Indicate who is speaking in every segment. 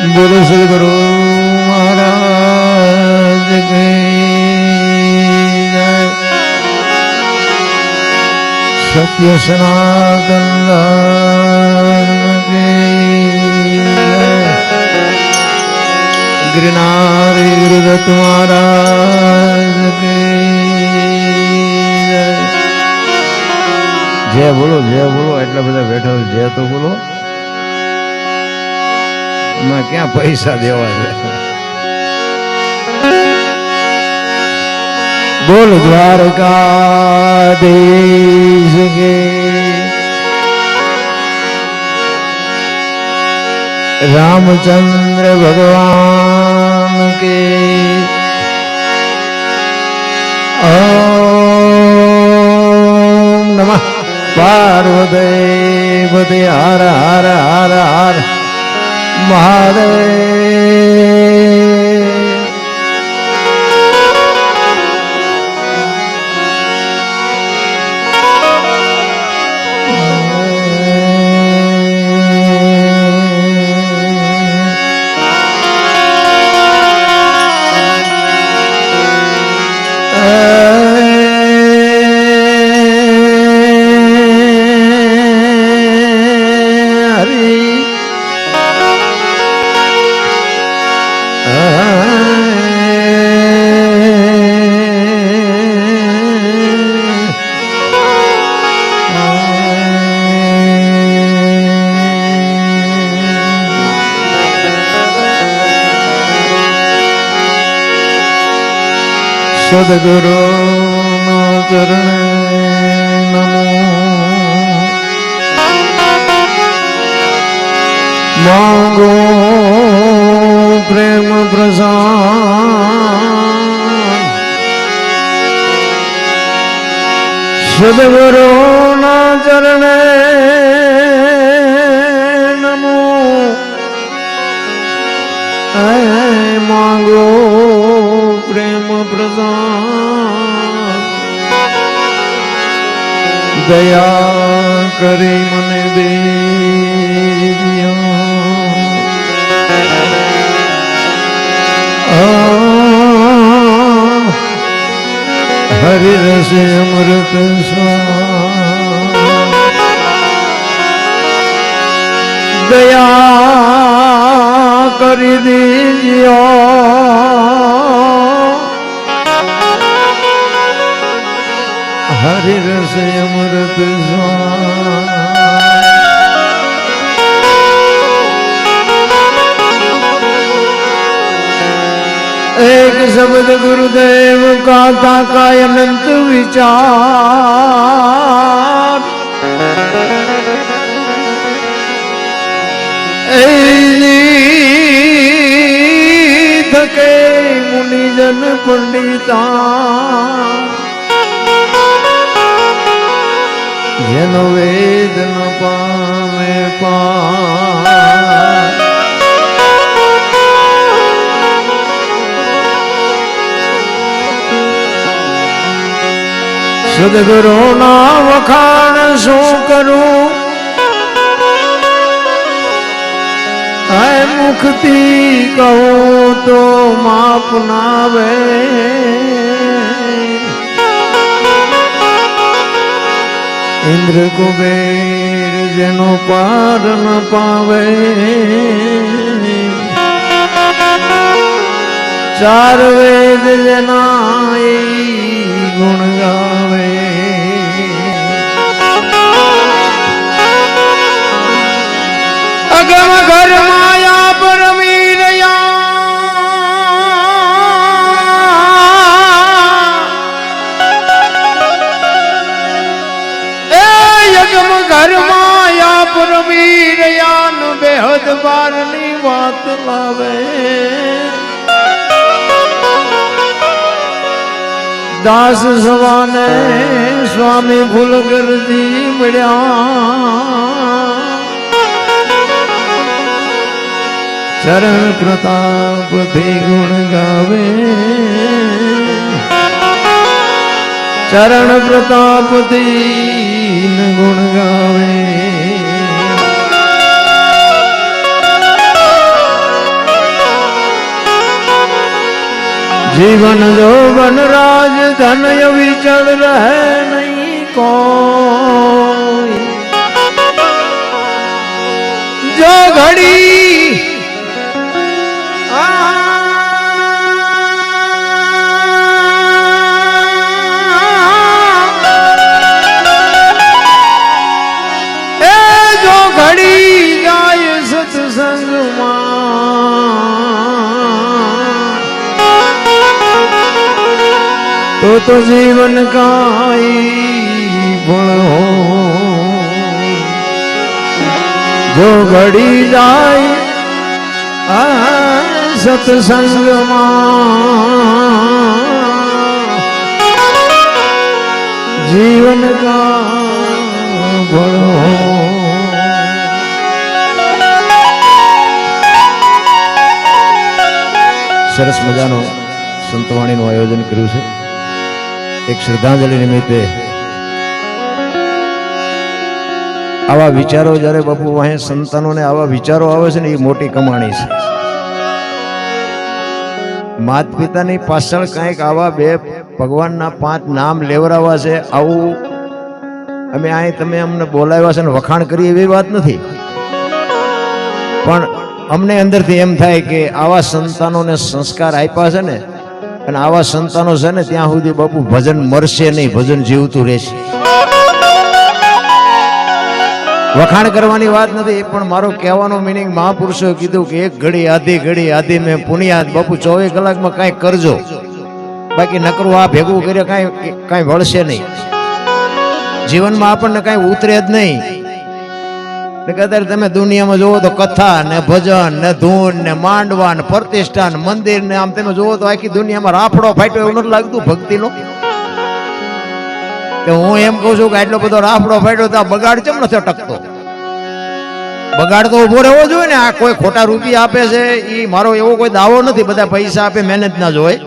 Speaker 1: બોલો સદગુરુ મહારાજ કી જય. સત્ય સનાતન ધર્મ કી જય. ગિરનારી ગુરુદત્ત મહારાજ કી જય. જય બોલો એટલા બધા બેઠા જય તો બોલો. માં ક્યાં પૈસા દેવા છે. બોલ દ્વારકાધીશ કે રામચંદ્ર ભગવાન કે ઓમ નમઃ પાર્વતી પતે હર હર હર હર મહાદેવ. સદગુરુ ચરણ નમો. માંગો પ્રેમ પ્રસાદ સદગુરુ ના ચરણે નમો. માંગો પ્રેમ પ્રસાદ દયા કરી મને દેજો. હરિ રસે અમૃત સ્વાદ દયા કરી દીજો. હરિ રસે અમૃત સ્વાદ. એક શબ્દ ગુરુદેવ ગાતા કાય અનંત વિચાર. થકે મુનિજન પંડિતા જેનો વેદ ન પામે પાર. સદગુરુ ના વખાણ શું કરું. મુખથી કહું તો માપ નાવે. ઇન્દ્ર કુબેર જેનો પાર ન પાવે. ચાર વેદ જેના એ ગુણ ગાવે. અગમ ઘર માયા પરમી ઘર માયા પરમીરયાન બેહદ બારની વાત લાવે. દાસ સવાને સ્વામી ફૂલગરજી મળ્યા. ચરણ પ્રતાપ થી ગુણ ગાવે. ચરણ પ્રતાપ થી ગુણ ગાવે. जीवन जो वनराज धनय विचल रहे नहीं कोई जो घड़ी जो घड़ी जाय सत्संग तो जीवन का गुण हो जो घड़ी जाए सत्संग जीवन का गुण हो
Speaker 2: સરસ મજાનો સંતવાણીનું આયોજન કર્યું છે એક શ્રદ્ધાંજલિ નિમિત્તે આવા વિચારો જ્યારે બાપુ વાહે સંતાનોને આવા વિચારો આવે છે ને એ મોટી કમાણી છે માત પિતાની પાછળ કંઈક આવા બે ભગવાનના 5 નામ લેવરાવા છે આવું અમે અહીં તમે અમને બોલાવ્યા છે ને વખાણ કરીએ એવી વાત નથી પણ અમને અંદરથી એમ થાય કે આવા સંતાનોને સંસ્કાર આપ્યા છે ને અને આવા સંતાનો છે ને ત્યાં સુધી બાપુ ભજન મરશે નહીં ભજન જીવતું રહેશે વખાણ કરવાની વાત નથી પણ મારો કહેવાનો મિનિંગ મહાપુરુષોએ કીધું કે એક ઘડી આધી મેં પુણ્યાત બાપુ 24 કલાકમાં કાંઈ કરજો બાકી નકરું આ ભેગું કરે કાંઈ વળશે નહીં જીવનમાં આપણને કાંઈ ઉતરે જ નહીં કદાચ તમે દુનિયામાં જોવો તો કથા ને ભજન ને ધૂન ને માંડવા ને પ્રતિષ્ઠા ને મંદિર ને આમ તમે જોવો તો આખી દુનિયામાં રાફડો ફાટ્યો એવું નથી લાગતું ભક્તિનો કે હું એમ કહું છું કે આટલો બધો રાફડો ફાટ્યો તો આ બગાડ કેમ નથી અટકતો બગાડ તો ઉભો રહેવો જોઈએ ને આ કોઈ ખોટા રૂપિયા આપે છે એ મારો એવો કોઈ દાવો નથી બધા પૈસા આપે મહેનત ના જોય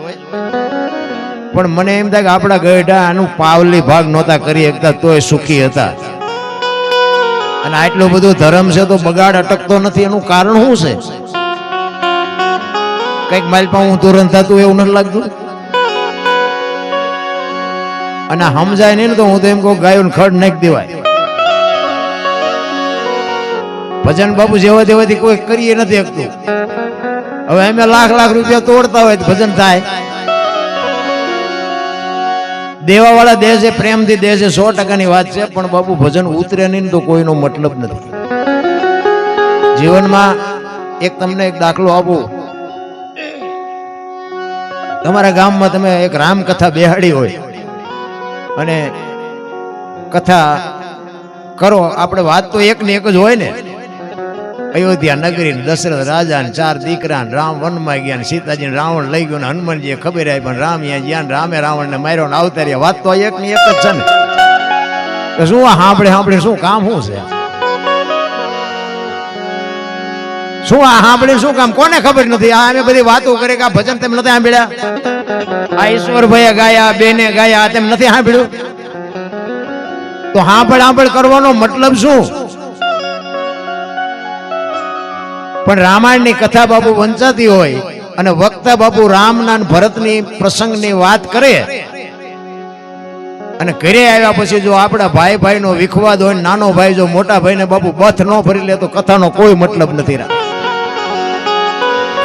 Speaker 2: પણ મને એમ થાય કે આપણા ગઢા આનું પાવલી ભાગ નહોતા કરી શકતા તોય સુખી હતા અને આટલું બધું ધર્મ છે તો બગાડ અટકતો નથી એનું કારણ શું છે કઈક માઇલ પા હું તુરંત થતું એવું નથી લાગતું અને સમજાય નહીં ને તો હું તો એમ કહું ગાયોને ખડ નાખી દેવાય ભજન બાપુ જેવા દેવાથી કોઈ કરીએ નથી શકતું હવે અમે લાખ રૂપિયા તોડતા હોય તો ભજન થાય દેવા વાળા દે છે પ્રેમથી દે છે 100%ની વાત છે પણ બાપુ ભજન ઉતરે નહીં તો કોઈનો મતલબ નથી જીવનમાં એક તમને એક દાખલો આપું તમારા ગામમાં તમે એક રામકથા બેહાડી હોય અને કથા કરો આપણે વાત તો એક ને એક જ હોય ને અયોધ્યા નગરી દશરથ રાજા ને 4 દીકરા રામ વનમાં ગયા ને સીતાજી રાવણ લઈ ગયો ને હનુમાનજી ખબર આવી પણ રામ અહીંયા ગયા રામે રાવણ ને માર્યો ને આવતા રહ્યા વાત તો એક ની એક જ છે ને શું સાંભળે શું કામ શું છે શું આ સાંભળે શું કામ કોને ખબર નથી આ અમે બધી વાતો કરે કે આ ભજન તેમ નથી સાંભળ્યા આ ઈશ્વરભાઈએ ગાયા બેને ગાયા તેમ નથી સાંભળ્યું તો સાંભળ કરવાનો મતલબ શું પણ રામાયણની કથા બાપુ વંચાતી હોય અને વક્તા બાપુ રામના ભરતની પ્રસંગની વાત કરે અને ઘરે આવ્યા પછી જો આપણા ભાઈ નો વિખવાદ હોય નાનો ભાઈ જો મોટા ભાઈને બાપુ બથ ન ભરી લે તો કથાનો કોઈ મતલબ નથી રાખતો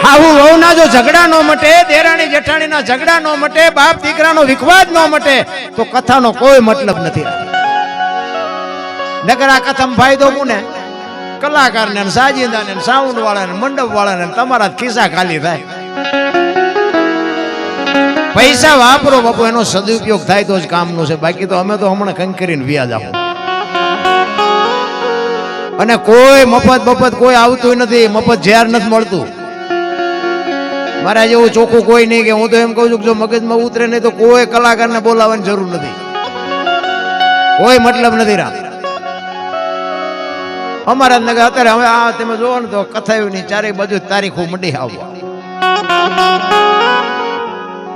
Speaker 2: હાહુ વહુના જો ઝઘડા નો મટે દેરાણી જેઠાણીના ઝઘડા નો મટે બાપ દીકરાનો વિખવાદ ન મટે તો કથાનો કોઈ મતલબ નથી નકર આ કથામાં ફાયદો કોને કલાકારને સાજિંદાને સાઉન્ડ વાળાને મંડપ વાળાને તમારા ખિસ્સા ખાલી થાય પૈસા વાપરો બાપુ એનો સદુપયોગ થાય તો જ કામનું છે બાકી તો અમે તો હમણાં કંકરીને વ્યાજ આપો અને કોઈ મફત કોઈ આવતું નથી મફત ઝેર નથી મળતું મારા જેવું ચોખ્ખું કોઈ નહીં કે હું તો એમ કહું છું કે જો મગજમાં ઉતરે નહીં તો કોઈ કલાકારને બોલાવવાની જરૂર નથી કોઈ મતલબ નથી રાખ અમારા નગર અત્યારે હવે આ તમે જોવો ને તો કથાઓની ચારે બાજુ તારીખો મંડી આવવા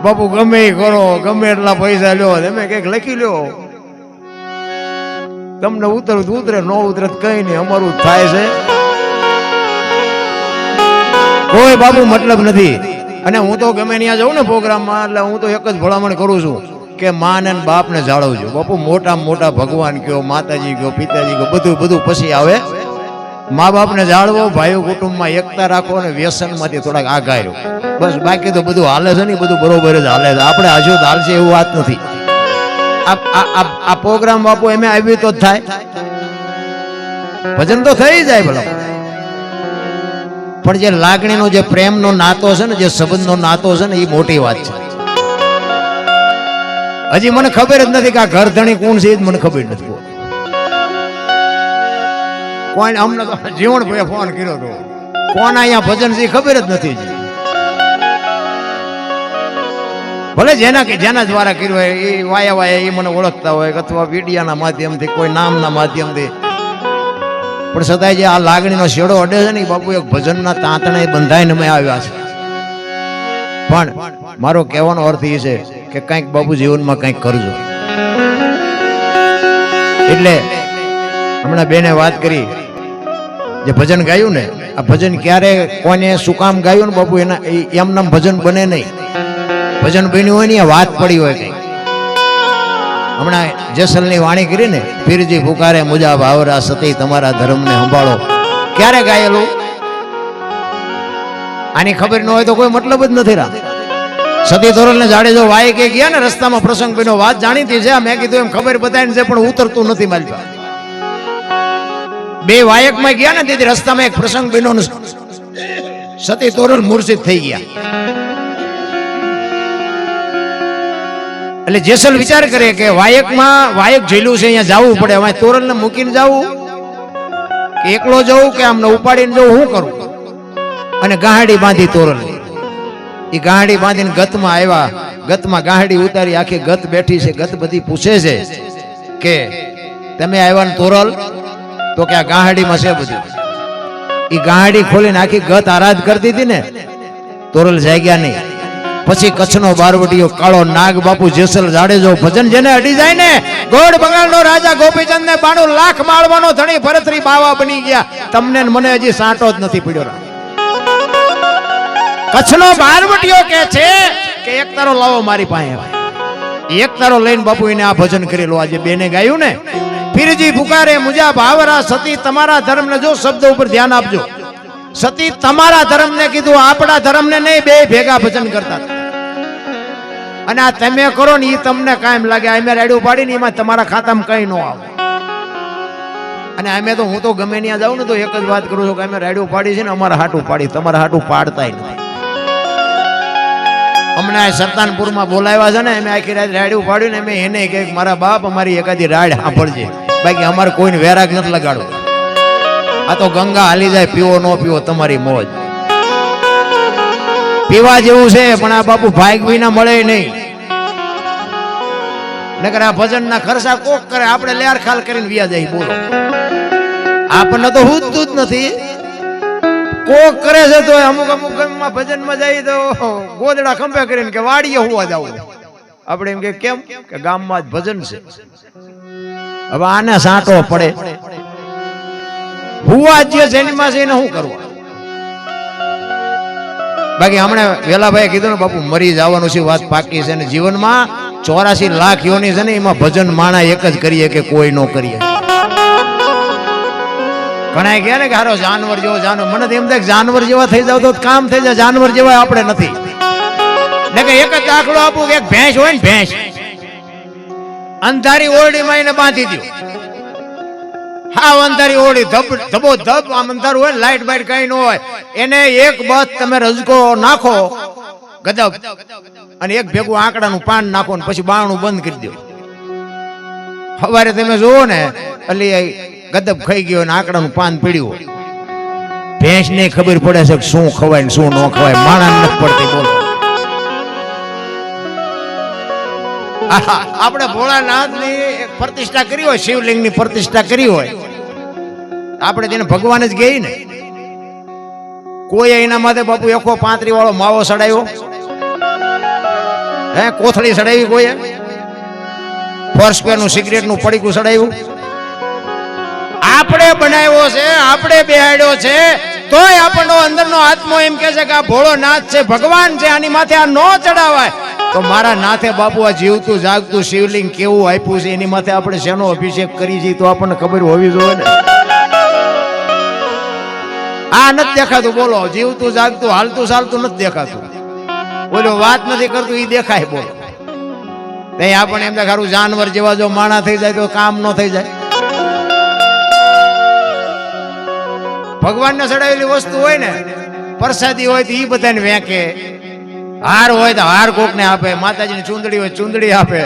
Speaker 2: બાપુ ગમે કરો ગમે એટલા પૈસા લ્યો તમે કઈક લખી લ્યો તમને ઉતરે ન ઉતરે કઈ નહીં અમારું થાય છે કોઈ બાપુ મતલબ નથી અને હું તો ગમે ત્યાં જાઉં ને પ્રોગ્રામમાં એટલે હું તો એક જ ભલામણ કરું છું કે માં અને બાપને જાળવજો. બાપુ મોટામાં મોટા ભગવાન કયો, માતાજી કયો, પિતાજી કયો, બધું બધું પછી આવે. મા બાપને જાળવો, ભાઈઓ કુટુંબમાં એકતા રાખો અને વ્યસનમાંથી થોડાક આઘા રહ્યો. બસ બાકી તો બધું હાલે છે ને બધું બરોબર જ હાલે છે. આપણે હજુ તો હાલશે એવું વાત નથી. આ પ્રોગ્રામ બાપુ એમ આવ્યું તો જ થાય, ભજન તો થઈ જાય ભલા, પણ જે લાગણીનો જે પ્રેમનો નાતો છે ને, જે સંબંધનો નાતો છે ને, એ મોટી વાત છે. હજી મને ખબર જ નથી કે આ ઘર ધણી કોણ છે, એ જ મને ખબર નથી. કોઈ અમને તો જીવણ ભાઈ ફોન કર્યો હતો, કોણ અહીંયા ભજન છે ખબર જ નથી. ભલે જેના દ્વારા કર્યું હોય એ વાયા એ મને ઓળખતા હોય, અથવા મીડિયાના માધ્યમથી, કોઈ નામના માધ્યમથી, પણ છતાંય જે આ લાગણીનો શેડો અડે છે ને બાપુ, એક ભજનના તાંતણે બંધાઈને અમે આવ્યા છે. પણ મારો કહેવાનો અર્થ એ છે કે કંઈક બાપુ જીવનમાં કંઈક કરજો. એટલે હમણાં બેને વાત કરી, જે ભજન ગાયું ને, આ ભજન ક્યારે કોને શું કામ ગાયું ને બાપુ, એના એમનામ ભજન બને નહીં. ભજન બન્યું હોય ને એ વાત પડી હોય કઈ. હમણાં જેસલની વાણી કરી ને, પીરજી પુકારે મુજા ભાવરા સતી તમારા ધર્મને સંભાળો, ક્યારે ગાયેલું? આની ખબર ન હોય તો કોઈ મતલબ જ નથી. રામ સતી તોરલ ને જાડેજો વાય કે ગયા ને, રસ્તામાં પ્રસંગ બન્યો, વાત જાણીતી છે, મેં કીધું એમ ખબર બતાવીને છે, પણ ઉતરતું નથી મારી પાસે. બે વાયકમાં ગયા ને તેથી રસ્તામાં એક પ્રસંગ બન્યો, સતી તોરલ મુર્શિદ થઈ ગયા. એટલે જેસલ વિચાર કરે કે વાયક જેલું છે, અહીંયા જવું પડે, હવે તોરલ ને મૂકીને જવું કે એકલો જવું કે આમને ઉપાડીને જવું, શું કરું? અને ગાહડી બાંધી તોરલ. એ ગાહડી બાંધીને ગતમાં આવ્યા. ગતમાં ગાહડી ઉતારી, આખી ગત બેઠી છે. ગત બધી પૂછે છે કે તમે આવ્યા ને તોરલ? તો કે આ ગાહડીમાં છે બધું. એ ગાહડી ખોલીને આખી ગત આરાધ કરતી હતી ને, તોરલ જાગ્યા નહીં. પછી કચ્છનો બારવટીયો કાળો નાગ બાપુ જેસલ જાડેજો, ભજન જેને અડી જાય ને, ગોળ બંગાળનો રાજા ગોપીચંદ ને 92 લાખ માળવાનો ધણી ભરતરી બાવા બની ગયા. તમને મને હજી સાંટો જ નથી પડ્યો. કચ્છનો બારવટીયો કે છે કે એક તારો લાવો મારી પાસે. એક તારો લઈને બાપુ એને આ ભજન કરેલું. આજે બેને ગાયું ને, પીરજી પુકારે મુજા ભાવરા સતી તમારા ધર્મ ને, જો શબ્દ ઉપર ધ્યાન આપજો, સતી તમારા ધર્મ ને કીધું, આપણા ધર્મ ને નહીં. બે ભેગા ભજન કરતા. અને આ તમે કરો ને એ તમને કાયમ લાગે. અમે રેડિયો પાડી ને એમાં તમારા ખાતામાં કઈ ન આવે. અને અમે તો, હું તો ગમે ત્યાં જાઉં ને તો એક જ વાત કરું છું કે અમે રેડિયો પાડી છે ને અમારા હાટું પાડી, તમારા હાટું પાડતા નથી. અમને આ સરતાનપુરમાં બોલાવ્યા છે ને, અમે આખી રાત રાડ્યું પાડ્યું ને, અમે એને કે મારા બાપ અમારી એકાદી રાડ સાંભળજે, બાકી અમારે કોઈને વેરાગ નથી લગાડવું. આ તો ગંગા હાલી જાય, પીવો ન પીવો તમારી મોજ. પીવા જેવું છે પણ આ બાપુ ભાગ વિના મળે નહીં. નકર આ ભજન ના ખર્ચા કોક કરે, આપણે લેર ખાલ કરીને વ્યા જાય. બોલો, આપણને તો હુજતું જ નથી. કોક કરે છે તો અમુક ગામમાં ભજનમાં જાય તો ગોદડા ખંભે કરીને કે વાડીએ હોવા જવું. આપણે એમ કે કેમ કે ગામમાં જ ભજન છે. હવે આને સાંટો પડે, હુવા જે જેનીમાં છે એને શું કરવું? બાકી હમણાં વેલાભાઈ કીધું ને બાપુ મરી જવાનું છે, વાત પાકી છે. ને જીવનમાં 84 લાખ યોની છે ને, એમાં ભજન માણા એક જ કરીએ કે કોઈ ન કરીએ. ઘણા ગયા ને કે હારો જાનવર જેવો જાનવર. મને તો એમ થાય જાનવર જેવા થઈ જાવ તો કામ થઈ જાય, જાનવર જેવા આપણે નથી. ને કે એક જ દાખલો આપું કે એક ભેંસ હોય ને, ભેંસ અંધારી ઓરડીમાં એને બાંધી દો. હા, અંધારી ઓરડી ધબો ધબ, આમ અંધારું હોય, લાઈટ બાઈટ કઈ ન હોય, એને એક બસ તમે રજકો નાખો ગદબ, અને એક ભેગું આંકડાનું પાન નાખો ને પછી બારણું બંધ કરી દો. સવારે તમે જુઓ ને એટલે ગદબ ખાઈ ગયો ને આંકડાનું પાન પીડ્યું. ભેંસ ને ખબર પડે છે કે શું ખવાય ને શું ન ખવાય, માણસ નથી પડતી. બોલો, આપણે ભોળાનાથ ની પ્રતિષ્ઠા કરી હોય, શિવલિંગ ની પ્રતિષ્ઠા કરી હોય, આપણે તેને ભગવાન જ ગઈ ને. કોઈ એના માટે બાપુ એકો 35 વાળો માવો સડાયો, હે કોથળી સડાવી, કોઈ ફોર્સપેર નું સિગરેટ નું પડીકું સડાવ્યું. આપણે બનાવ્યો છે, આપણે બેહાડ્યો છે, તોય આપણો અંદરનો આત્મો એમ કહે છે કે આ ભોળો નાથ છે, ભગવાન છે, આની માથે આ નો ચડાવાય. તો મારા નાથે બાપુ આ જીવતું જાગતું શિવલિંગ કેવું આપ્યું છે, એની માથે આપણે શેનો અભિષેક કરી છીએ તો આપણને ખબર હોવી જોઈએ ને. આ નથી દેખાતું, બોલો, જીવતું જાગતું હાલતું ચાલતું નથી દેખાતું, બોલો વાત નથી કરતું એ દેખાય. બોલો તઈ આપણે એમ ખારું જાનવર જેવા જો માણા થઈ જાય તો કામ ન થઈ જાય. ભગવાનને ચડાવેલી વસ્તુ હોય ને, પ્રસાદી હોય તો એ બધાને વેકે, હાર હોય તો હાર કોકને આપે, માતાજીની ચૂંદડી હોય ચૂંદડી આપે.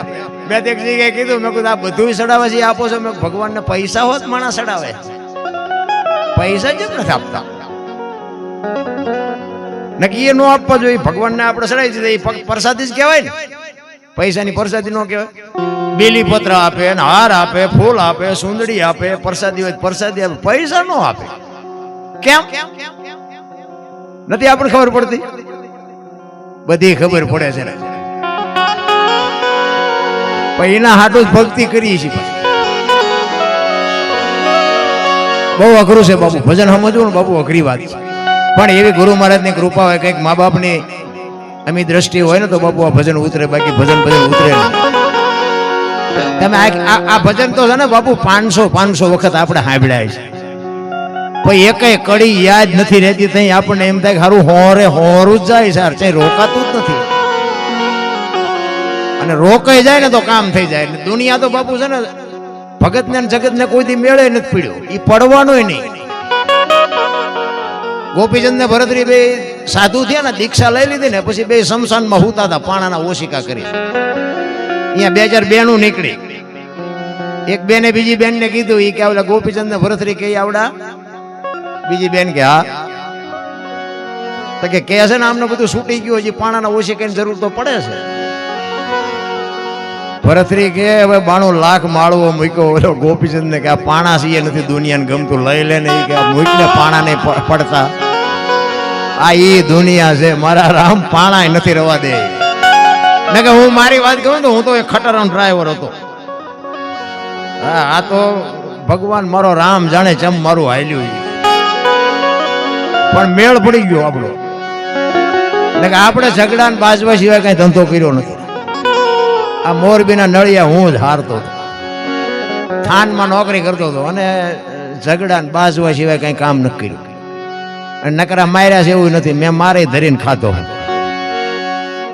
Speaker 2: મેં એક જગ્યાએ કીધું, મેં કીધું આ બધું ચડાવે છે આપો છો? મેં ભગવાનને પૈસા હોત માણસ ચડાવે, પૈસા જ નથી આપતા. નક્કી એ ન આપવા જોઈએ. ભગવાનને આપણે ચડાવી દીધા એ પ્રસાદી જ કહેવાય ને, પૈસાની પ્રસાદી ન કહેવાય. બેલીપત્ર આપે, હાર આપે, ફૂલ આપે, સુંદડી આપે, પ્રસાદી હોય પ્રસાદી આપે, પૈસા ન આપે. કેમ નથી આપણને ખબર પડતી? બધી ખબર પડે છે. પણ એના હાટું જ ભક્તિ કરીએ છીએ. બહુ અઘરું છે બાપુ, ભજન સમજવું ને બાપુ અઘરી વાત છે. પણ એવી ગુરુ મહારાજની કૃપા હોય, કંઈક મા બાપની અમી દ્રષ્ટિ હોય ને તો બાપુ આ ભજન ઉતરે, બાકી ભજન ઉતરે નહીં. તમે આ ભજન તો છે ને બાપુ 500 વખત આપણે સાંભળ્યા છે, પણ એકેય કડી યાદ નથી રહેતી. તઈ આપણને એમ થાય કે હારું હોરું જ જાય સર, ચાઈ રોકાતું જ નથી. અને રોકાઈ જાય ને તો કામ થઈ જાય. દુનિયા તો બાપુ છે ને ભગત ને જગત ને કોઈ દી મેળે નથી પીડ્યો, એ પડવાનો નહીં. ગોપીચંદ ને ભરતરી બે સાધુ થયા ને, દીક્ષા લઈ લીધી ને પછી બે શમશાનમાં હુતા હતા, પાણાના ઓશિકા કરી. અહીંયા 2002 નીકળી. એક બેને બીજી બેન ને કીધું, એ કે આવલા ગોપીચંદ ને ભરતરી કે આવડા? બીજી બેન કે હા. તો કે છે ને આમને બધું છૂટી ગયું, હજી પાણાના ઓશિકાની જરૂર તો પડે છે. ભરતરી કે હવે 92 લાખ માળવો મૂક્યો ઓલો ગોપીચંદ ને કે આ પાણા છે નથી દુનિયાને ગમતું, લઈ લે ને કે આ મૂકને પાણા નહીં પડતા. આ ઈ દુનિયા છે, મારા રામ પાણા નથી રવા દે. ને કે હું મારી વાત કહું તો હું તો એક ખટારાનો ડ્રાઈવર હતો. હા, આ તો ભગવાન મારો રામ જાણે ચમ મારું હાલ્યું, પણ મેળ પડી ગયો આપણો. એટલે કે આપણે ઝઘડા ને બાજવા સિવાય કઈ ધંધો કર્યો નથી. આ મોરબીના નળિયા હું જ હારતો હતો, થાનમાં નોકરી કરતો હતો, અને ઝઘડા ને બાજવા સિવાય કઈ કામ નથી કર્યું. અને નકરા માર્યા છે એવું નથી, મેં મારે ધરીને ખાતો,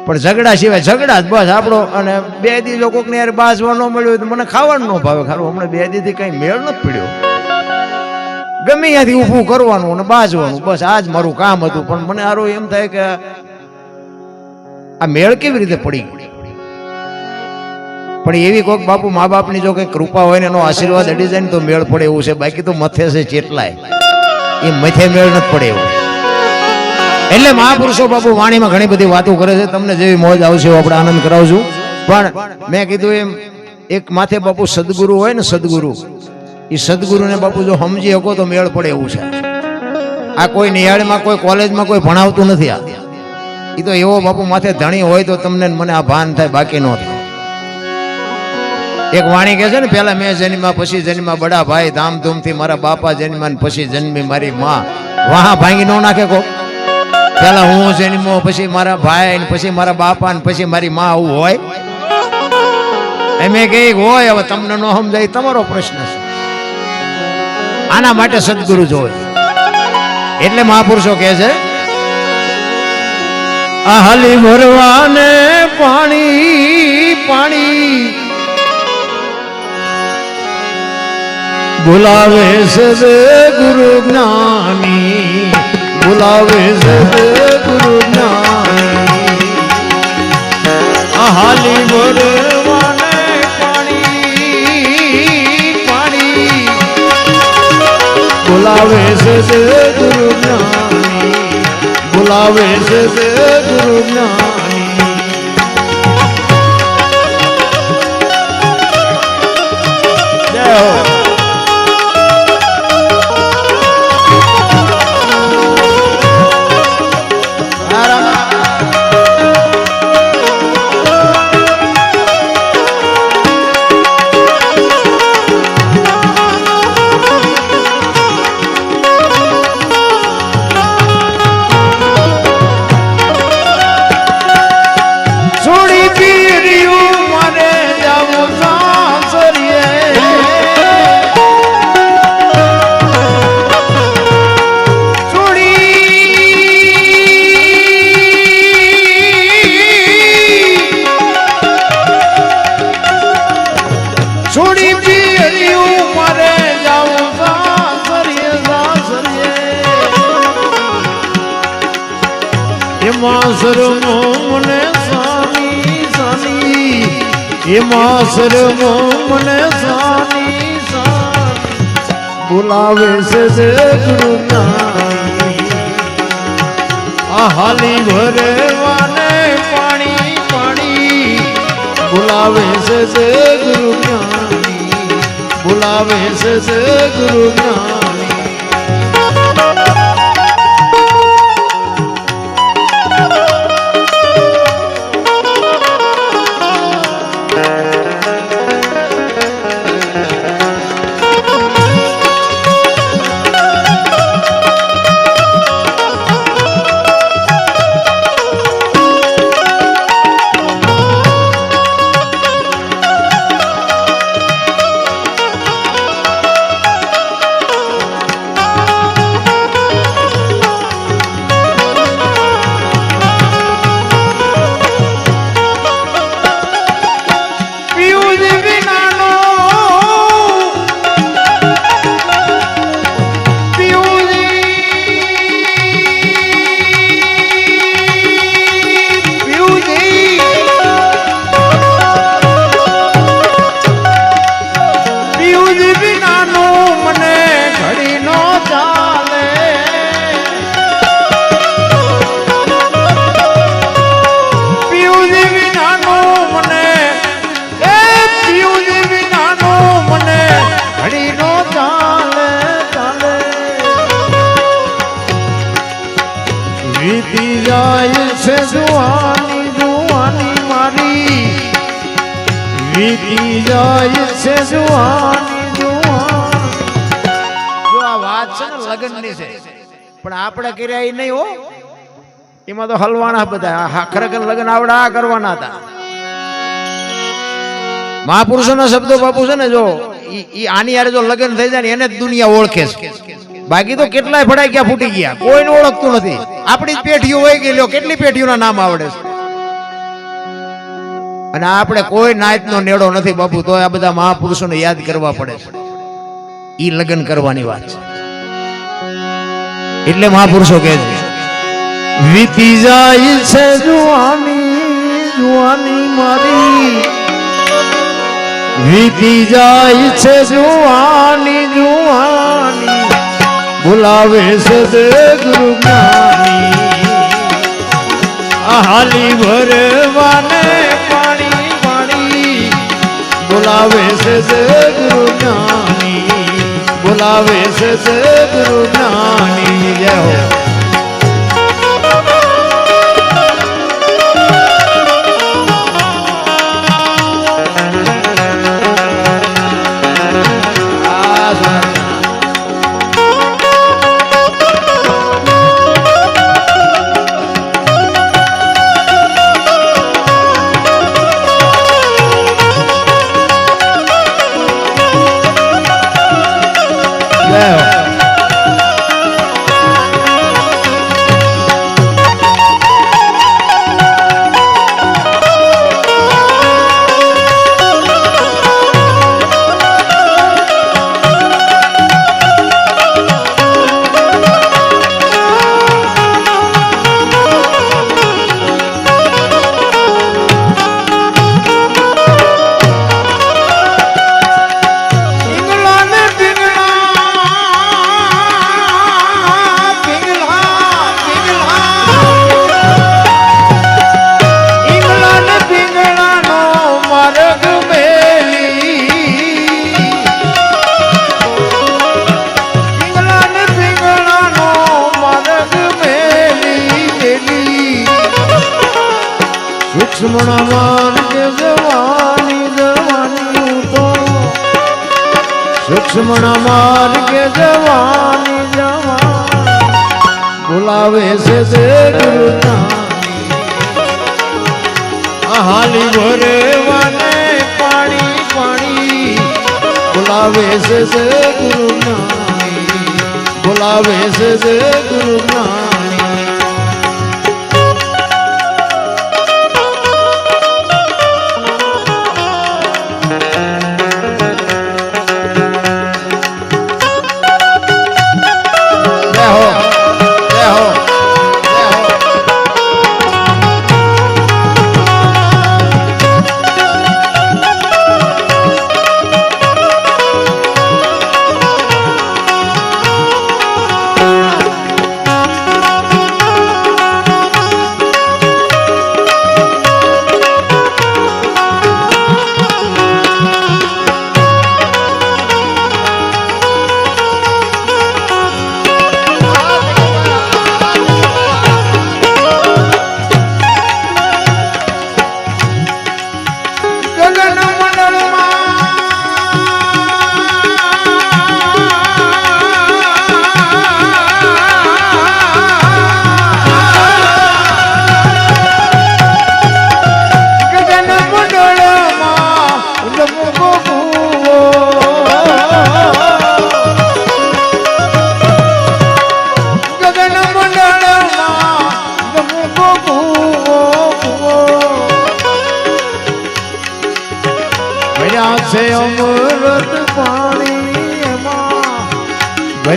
Speaker 2: પણ ઝઘડા સિવાય ઝઘડા જ બસ આપણો. અને 2 દી જો કોકને યાર બાજવા ન મળ્યું તો મને ખાવાનું ન ભાવે. ખારું હમણાં 2 દીથી કઈ મેળ નથી પડ્યો. ગમે ત્યાંથી ઊભું કરવાનું અને બાજવાનું, બસ આ જ મારું કામ હતું. પણ મને સારું એમ થાય કે આ મેળ કેવી રીતે પડી ગઈ. પણ એવી કોઈક બાપુ મા બાપની જો કઈ કૃપા હોય ને એનો આશીર્વાદ અડી જાય ને તો મેળ પડે એવું છે. બાકી તો મથે છે ચેટલાય, એ મથે મેળ નથી પડે એવું. એટલે મહાપુરુષો બાપુ વાણીમાં ઘણી બધી વાતો કરે છે, તમને જેવી મોજ આવશે આપણે આનંદ કરાવશું. પણ મેં કીધું એમ એક માથે બાપુ સદગુરુ હોય ને, સદગુરુ, એ સદગુરુને બાપુ જો સમજી શકો તો મેળ પડે એવું છે. આ કોઈ નિહાળમાં કોઈ કોલેજમાં કોઈ ભણાવતું નથી. આ એ તો એવો બાપુ માથે ધણી હોય તો તમને મને આ ભાન થાય, બાકી ન થાય. એક વાણી કહે છે ને, પેલા મેં જન્મ્યા પછી જન્મ્યા બડા ભાઈ, ધામધૂમથી મારા બાપા જન્મ્યા પછી જન્મી મારી માં. વાહ ભાંગી નો નાખે કો. પેલા હું જન્મ્યો પછી મારા ભાઈ, પછી મારા બાપા, પછી મારી માં, આવું હોય? એમ કઈ હોય. હવે તમને ન સમજાય તમારો પ્રશ્ન છે. આના માટે સદગુરુ જોવે. એટલે મહાપુરુષો કહે છે આ હાલી ભરવાને પાણી પાણી બોલાવે છે ગુરુ જ્ઞાની, બોલાવે છે ગુરુ જ્ઞાની. હાલી ભરવાને પાણી પાણી બોલાવે છે ગુરુ જ્ઞાની, બોલાવે છે ગુરુ જ્ઞાની. જય હો.
Speaker 1: એમાં શરમો મને સાની સાની એમાં શરમો મને સાની સાની બોલાવે છે ગુરુ જ્ઞાની આ હાલી ભરે વાને પાણી પાણી બોલાવે છે ગુરુ જ્ઞાની બોલાવે છે ગુરુ જ્ઞાની વીતી જાય છે જુવાની જુવાની મારી વીતી જાય છે જુવાની જુવાની
Speaker 2: જો આ વાત છે ને લગ્નની છે પણ આપણે કર્યા એ નહીં હો એમાં તો હલવાના બધા ખરેખર લગ્ન આવડા આ કરવાના હતા મહાપુરુષોના શબ્દો બાપુ છે ને જો ઈ આની યારે જો લગ્ન થઈ જાય ને એને જ દુનિયા ઓળખે છે બાકી તો કેટલાય ફડાક્યા ફૂટી ગયા કોઈને ઓળખતું નથી આપણી જ પેઢીઓ હોય ગયેલો કેટલી પેઢીઓના નામ આવડે છે અને આપણે કોઈ નાયતનો નેડો નથી બાપુ તો આ બધા મહાપુરુષોને યાદ કરવા પડે છે ઈ લગ્ન કરવાની વાત છે એટલે મહાપુરુષો કહે છે
Speaker 1: વીતી જાય છે જુવાની જુવાની મારી વીતી જાય છે જુવાની જુવાની બોલાવે છે ગુરુ જ્ઞાની આ હાલી ભરવાને પાણી પાણી બોલાવે છે ગુરુ જ્ઞાની બોલાવે છે ગુરુ જ્ઞાની જય હો સુક્ષ્મણ માર્ગ જવાની જવાની તો સુક્ષ્મણ માર્ગ જવાની જવાની બોલાવે છે ગુરુ જ્ઞાની હાલી ભરે વાને પાણી પાણી બોલાવે છે ગુરુ જ્ઞાની બોલાવે છે ગુરુ જ્ઞાની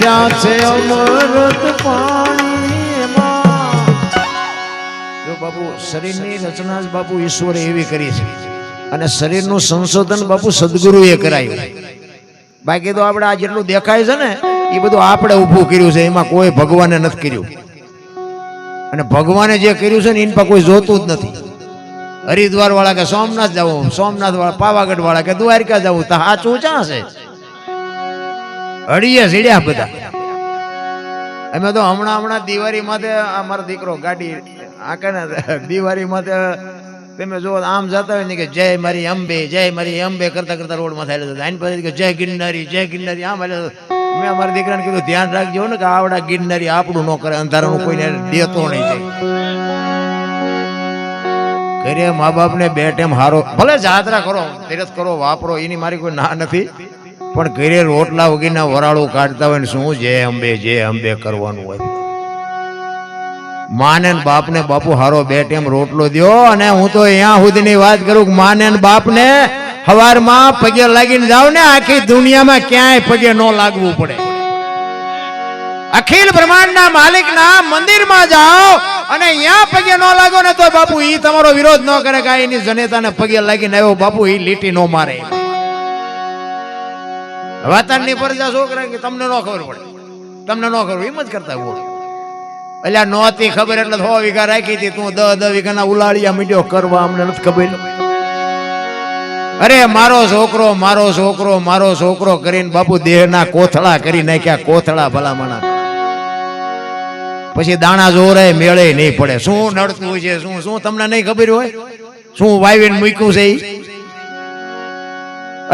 Speaker 1: ભર્યા છે અમૃત પાણી એમાં.
Speaker 2: જો બાપુ શરીરની રચના જ બાપુ ઈશ્વરે એવી કરી છે અને શરીરનું સંશોધન બાપુ સદગુરુએ કરાયું. બાકી તો આપણે આ જેટલું દેખાય છે ને એ બધું આપણે ઊભું કર્યું છે, એમાં કોઈ ભગવાને નથી કર્યું. અને ભગવાને જે કર્યું છે ને એની પર કોઈ જોતું જ નથી. હરિદ્વાર વાળા કે સોમનાથ જવું, સોમનાથ વાળા પાવાગઢ વાળા કે દ્વારકા જવું, તો સાચું ક્યાં છે? હળીએ સીડ્યા બધા. અમે તો હમણાં દિવાળી માટે અમારો દીકરો ગાડી આકે ને દિવાળી માટે તમે જો આમ જતા હોય ને કે જય મારી અંબે, જય મારી અંબે કરતા કરતા રોડમાં થાય જતા. આની પછી જય ગિરનારી, જય ગિરનારી. આમ એટલે મેં અમારા દીકરાને કીધું ધ્યાન રાખજો ને કે આવડા ગિરનારી આપણું ન કરે, અંધારાનું કોઈને દેતો નહીં જાય. ઘરે મા બાપ ને બે ટાઈમ હારો ભલે જાત્રા કરો, તીરથ કરો, વાપરો, એની મારી કોઈ ના નથી, પણ ઘરે રોટલા વગીના વરાળું કાઢતા હોય ને શું જય અંબે કરવાનું હોય. માને ને બાપ ને બાપુ હારો બે ટાઈમ રોટલો દ્યો. અને હું તો અહીંયા સુધીની વાત કરું કે માને ને બાપ ને સવારમાં પગે લાગીને જાવ ને આખી દુનિયામાં ક્યાંય પગે ન લાગવું પડે. અખિલ બ્રહ્માંડના માલિકના મંદિરમાં જાઓ અને અહીંયા પગે ન લાગો ને તો બાપુ ઈ તમારો વિરોધ ન કરે કે એની જનેતાને પગે લાગીને આવ્યો બાપુ ઈ લીટી ન મારે. વાતાવરણની પરજા છોકરા કે તમને ન ખબર પડે, તમને ન ખબર, એમ જ કરતા હોય. એટલે નહોતી ખબર એટલે 100 વીઘા રાખી હતી, તું 10 વીઘાના ઉલાળિયા મીડ્યો કરવા, અમને નથી ખબર. અરે મારો છોકરો, મારો છોકરો, મારો છોકરો કરીને બાપુ દેહના કોથળા કરી નાખ્યા, કોથળા ભલામણા. પછી દાણા જોરાય મેળે નહીં પડે. શું નડતું છે, શું શું તમને નહીં ખબર હોય, શું વાવીને મૂક્યું છે ઈ?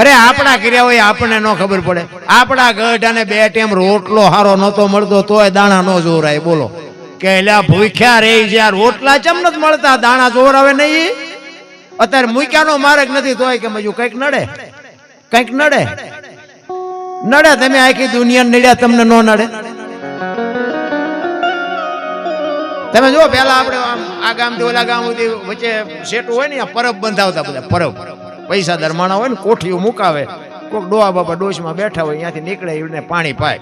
Speaker 2: અરે આપણા કર્યા હોય આપણને ન ખબર પડે. આપણા ગઢાને બે ટાઈમ રોટલો હારો નતો મળતો તોય દાણા ન જોરાય. બોલો કે એલા ભૂખ્યા રહી છે, રોટલા ચમ નથી મળતા, દાણા જોરાવે નહીં. અત્યારે મૂક્યાનો માર્ગ નથી તોય કે મજુ કઈક નડે, કઈક નડે. નડે તમે આખી દુનિયા નડ્યા, તમને ન નડે? તમે જો પેલા આપણે આ ગામ થી ઓલા ગામ સુધી વચ્ચે સેટું હોય ને પરબ બંધાવતા બધા. પરબ પૈસા દરમાણા હોય ને કોઠીઓ મુકાવે, કોક ડોહા બાપા ડોશમાં બેઠા હોય, ત્યાંથી નીકળે એને પાણી પાય.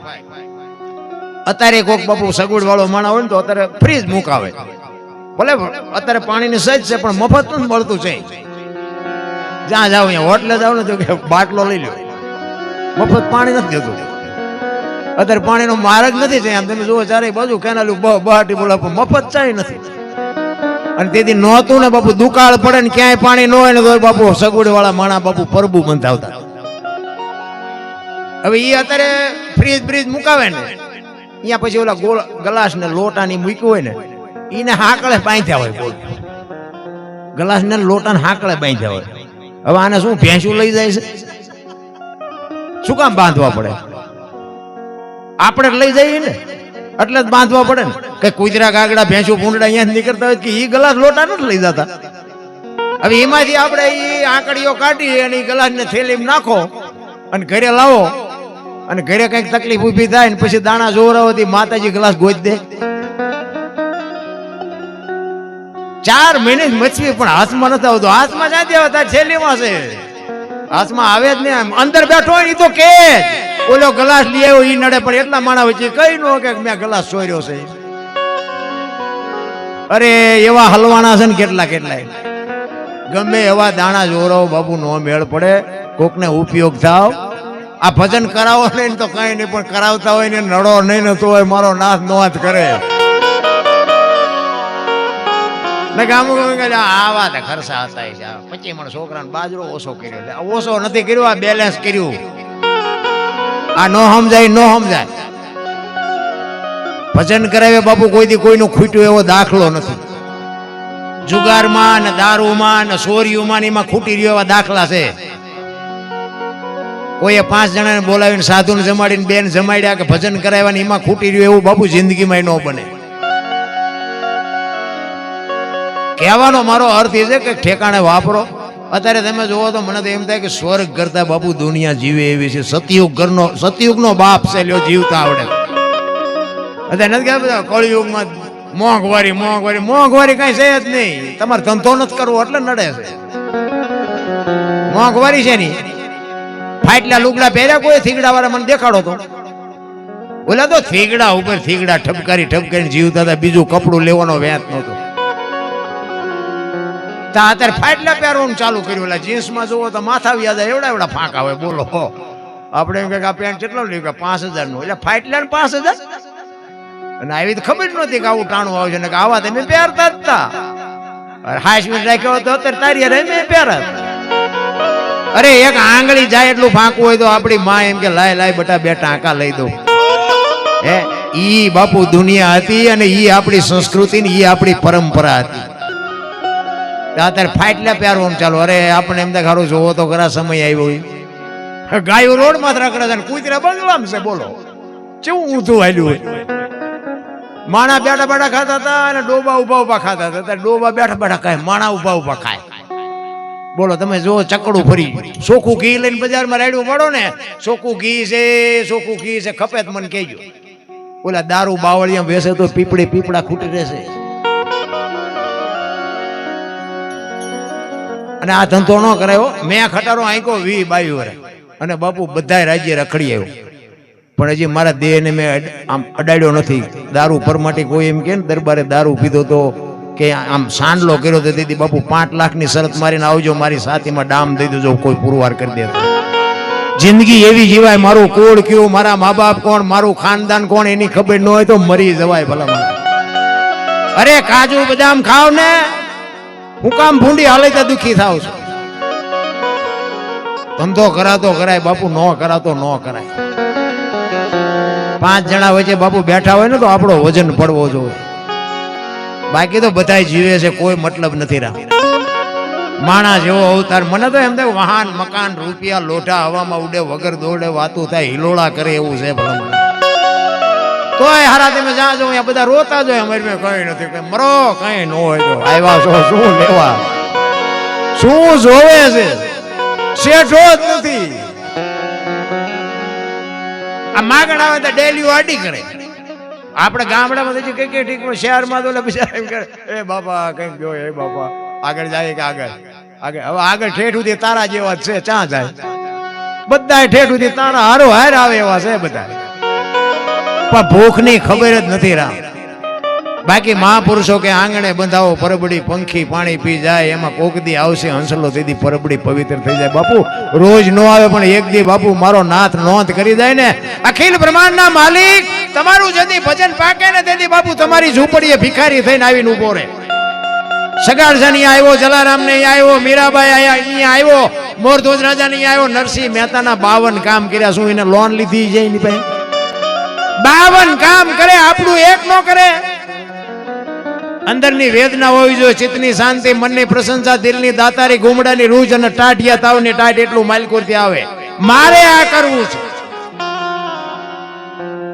Speaker 2: અત્યારે કોક બાપુ સગવડ વાળો માણા હોય ને તો અત્યારે ફ્રીજ મુકાવે. ભલે અત્યારે પાણીની સજ છે પણ મફત નથી મળતું છે. જ્યાં જાવ અહીંયા હોટલે જાવ ને તો કે બાટલો લઈ લો, મફત પાણી નથી દેતું. અત્યારે પાણીનો માર્ગ નથી છે. આમ તમે જુઓ ચારે બાજુ કેનાલું બહાટી બોલા મફત ચાય નથી. અને તેથી નહોતું ને બાપુ દુકાળ પડે ને ક્યાંય પાણી ન હોય ને તો બાપુ સગવડ વાળા માણા બાપુ પરબુ બંધાવતા. હવે એ અત્યારે ફ્રીજ બ્રીજ મુકાવે ને અહીંયા પછી ઓલા ગોળ ગ્લાસ ને લોટાની મૂક્યું હોય ને એને હાકળે બાંધ્યા હોય. બોલ ગ્લાસ ને લોટા ને હાકળે બાંધ્યા હોય. હવે આને શું ભેંસું લઈ જાય છે? શું કામ બાંધવા પડે? આપણે લઈ જઈએ ને એટલે જ બાંધવા પડે ને. કઈ કુતરા કાગડા ભેંસું ભૂંડડા અહીંયા નીકળતા હોય કે એ ગ્લાસ લોટા નથી લઈ જતા. હવે એમાંથી આપણે એ આંકડીઓ કાઢી અને એ ગ્લાસ ને થેલીમાં નાખો અને ઘરે લાવો અને ઘરે કઈક તકલીફ ઉભી થાય ને પછી દાણા જોરાવતી માતાજી ગ્લાસ ગોઈ દે. 4 મહિને મચવી પણ હાથમાં નથી આવતો. હાથમાં જ્યાંથી આવે ત્યાં થેલીમાં છે, હાથમાં આવે જ નહીં. અંદર બેઠો હોય ને તો કે ઓલો ગ્લાસ લઈ આવ્યો ઈ નડે, પણ એટલા માણા વચ્ચે કઈ નો કે મેં ગ્લાસ ચોર્યો છે. અરે એવા હલવાના છે ને કેટલા કેટલાય. ગમે એવા દાણા જોરાવો બાપુ નો મેળ પડે. કોકને ઉપયોગ થાવ. આ ભજન કરાવો નહીં તો કઈ નહીં, પણ કરાવતા હોય ને નડો નહીં ને તો મારો નાથ નોથ કરે. આવા ખર્ચા હતા છે. 25 મણ છોકરાને બાજરો ઓછો કર્યો, એટલે ઓછો નથી કર્યો, આ બેલેન્સ કર્યું. આ નો સમજાય, નો સમજાય. ભજન કરાવે બાપુ કોઈથી કોઈનું ખૂટ્યું એવો દાખલો નથી. જુગારમાં ને દારૂમાં ને ચોરીઓમાં એમાં ખૂટી રહ્યો એવા દાખલા છે. કોઈએ 5 જણાને બોલાવીને સાધુને જમાડીને બેન જમાડ્યા કે ભજન કરાવ્યા એમાં ખૂટી રહ્યું એવું બાપુ જિંદગીમાં ન બને. કહેવાનો મારો અર્થ એ છે કે ઠેકાણે વાપરો. અત્યારે તમે જોવો તો મને તો એમ થાય કે સ્વર્ગ કરતા બાપુ દુનિયા જીવે એવી છે. સતયુગનો બાપ છે, લ્યો જીવતા આવડે. અત્યારે નથી કહેતા કળિયુગમાં મોંઘવારી મોંઘવારી મોંઘવારી કઈ છે જ નહીં. તમારે ધંધો નથી કરવો એટલે નડે છે. મોંઘવારી છે ની ફાટલા લુગડા પહેર્યા કોઈ થીગડા વાળા મને દેખાડો તો ઓલા તો થીગડા ઉપર થીગડા ઠપકારી ઠપકારી જીવતા હતા, બીજું કપડું લેવાનો વેત નહોતો. અત્યારે ફાટલા પહેરવાનું ચાલુ કર્યું. ઓલા જીન્સમાં જોવો તો માથા વ્યાજા એવડા એવડા ફાંકા હોય. બોલો આપણે એમ કે આ પેન્ટ કેટલો લીધું કે 5000 નું, એટલે ફાટલા 5000. અને આવી તો ખબર જ નહોતી કે આવું ટાણું આવશે ને કે આવા તમે પહેરતા જ હતા. હાશ મિનિટ રાખ્યો તો અત્યારે તારી યાર મેં પહેરા. અરે એક આંગળી જાય એટલું ફાંકવું હોય તો આપણી માં એમ કે લાય લાય બટા બે ટાંકા લઈ દઉં. હે ઈ બાપુ દુનિયા હતી અને ઈ આપણી સંસ્કૃતિ ને ઈ આપણી પરંપરા હતી. અત્યારે ફાટલા પહેરવાનું ચાલો. અરે આપણે એમ દેખાડું જોવો તો ખરા સમય આવ્યો. ગાયો રોડ માં રખડે છે, કૂતરા બંગલામ છે. બોલો કેવું ઊંધું હાલ્યું હોય. માણા બેઠા બેઠા ખાતા હતા અને ડોબા ઉભા ઉભા ખાતા હતા. ડોબા બેઠા બેઠા ખાય, માણા ઉભા ઉભા ખાય. બોલો તમે જો ચકડું ફરી ચોખ્ખું ઘી લઈને બજારમાં રાડ્યું પડો ને, ચોખ્ખું ઘી છે, ચોખ્ખું ઘી છે, ખપે મને કહેજો. ઓલા દારૂ બાવળિયા બેસે તો પીપળા ખૂટી રહેશે. અને આ ધંધો ન કરાયો. મેં ખટારો આંકો 20-22 વર્ષ અને બાપુ બધા રાજ્ય રખડી આવ્યો, પણ હજી મારા દેહને મેં આમ અડાડ્યો નથી. દારૂ પરમાટી કોઈ એમ કે ને દરબારે દારૂ પીધો તો કે આમ સાંડલો કર્યો તો તેથી બાપુ 5 લાખની શરત મારીને આવજો, મારી સાથીમાં ડામ દઈ દેજો, કોઈ પુરવાર કરી દે. જિંદગી એવી જીવાય. મારું કોળ કયું, મારા મા બાપ કોણ, મારું ખાનદાન કોણ એની ખબર ન હોય તો મરી જવાય ભલા. અરે કાજુ બદામ ખાવ ને, હું કામ ભૂંડી હાલે તો દુખી થાવ છું. ધંધો કરાતો કરાય બાપુ, ન કરાતો ન કરાય. 5 જણા વચ્ચે બાપુ બેઠા હોય ને તો આપણો વજન પડવો જોઈએ. બાકી તો બધા જીવે છે, કોઈ મતલબ નથી રાખ. માણા જેવો અવતાર. મને તો એમ થાય વાહન મકાન રૂપિયા લોઢા હવામાં ઉડે, વગર દોડે વાતું થાય, હિલોળા કરે એવું છે ભલા. તોય હારા તમે જાજો અહીંયા બધા રોતા જો અમારી મેં કઈ નથી, કઈ મરો કઈ ન હોય તો આવ્યા છો શું લેવા, શું જોવે છે, શેઠો જ નથી. આ માગણ આવે તો ડેલી આડી કરે. આપણે ગામડામાં તો કઈ કઈ ઠીક, શહેરમાં તો બિચારા એમ કરે એ બાપા કઈક જો, એ બાપા આગળ જાય કે આગળ આગળ. હવે આગળ ઠેઠ સુધી તારા જેવા જ છે, ચા જાય બધા ઠેઠ સુધી તારા હારો હાર આવે એવા છે બધા. પણ ભૂખની ખબર જ નથી રામ. બાકી મહાપુરુષો કે આંગણે બંધાવો પરબડી, પંખી પાણી પી જાય, એમાં કોક દી આવશે હંસલો, તેથી પરબડી પવિત્ર થઈ જાય. બાપુ રોજ નો આવે પણ એક દી બાપુ મારો નાથ નોંધ કરી જાય ને, અખિલ બ્રહ્માંડના માલિક તમારું જદી ભજન પાકે ને તેથી બાપુ તમારી ઝૂંપડીએ ભિખારી થઈને આવીને ઉભો રહે. સગાડસા ની આવ્યો, જલારામ ને આવ્યો, મીરાબાઈ અહીંયા આવ્યો, મોરધોજ રાજા ને આવ્યો, નરસિંહ મહેતાના 52 કામ કર્યા. શું એને લોન લીધી છે એની પાસે? 52 કામ કરે, આપણું એક નો કરે. અંદરની વેદના હોવી જોઈએ, ચિત્તની શાંતિ, મનની પ્રશંસા, દિલની દાતારી, ગુમડાની રૂજ અને ટાઢિયા તાવની ટાઢ એટલું માલકોરથી આવે. મારે આ કરવું છે.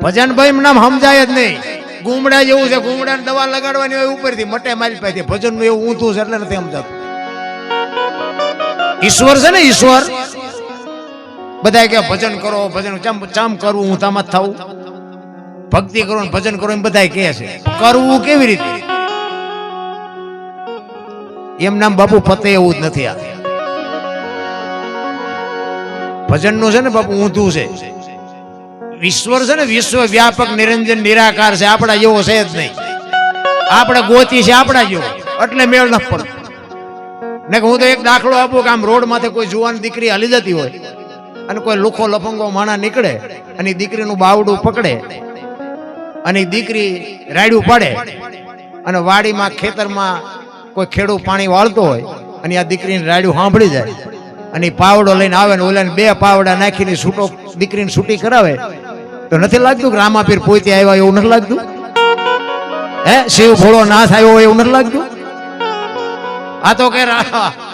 Speaker 2: ભજન ભાઈ નામ સમજાય જ નહીં. ગુમડા જેવું છે, ગુમડાને દવા લગાડવાની હોય ઉપરથી મટે મારી પાસે. ભજન નું એવું ઊંધું છે એટલે નથી સમજાતું. ઈશ્વર છે ને ઈશ્વર. બધા કે ભજન કરો, ભજન ચામ કરવું, હું તામાં થવું, ભક્તિ કરો ને ભજન કરો એમ બધા કે છે. કરવું કેવી રીતે? એમ નામ બાપુ પતે એવું જ નથી. આ ભજન નું છે ને બાપુ ઊંધું છે. ઈશ્વર છે ને વિશ્વ વ્યાપક નિરંજન નિરાકાર છે, આપણા જેવો છે જ નહીં. આપણે ગોતી છે આપણા જેવો, એટલે મેળ ન પડે. ને હું તો એક દાખલો આપું કે આમ રોડ માંથી કોઈ જુવાન દીકરી હાલી જતી હોય અને કોઈ લુખો લફંગો માણા નીકળે અને દીકરીનું બાવડું પકડે અને દીકરી રાડ્યું પાડે અને વાડીમાં ખેતરમાં કોઈ ખેડૂત પાણી વાળતો હોય અને આ દીકરીને રાડ્યું સાંભળી જાય અને પાવડો લઈને આવે ને ઓલાને 2 પાવડા નાખીને છૂટો દીકરીને છૂટી કરાવે તો નથી લાગતું કે રામાપીર પોતે આવ્યા એવું નથી લાગતું? હે શિવ ભોળો નાથ આવ્યો એવું નથી લાગતું? આ તો કે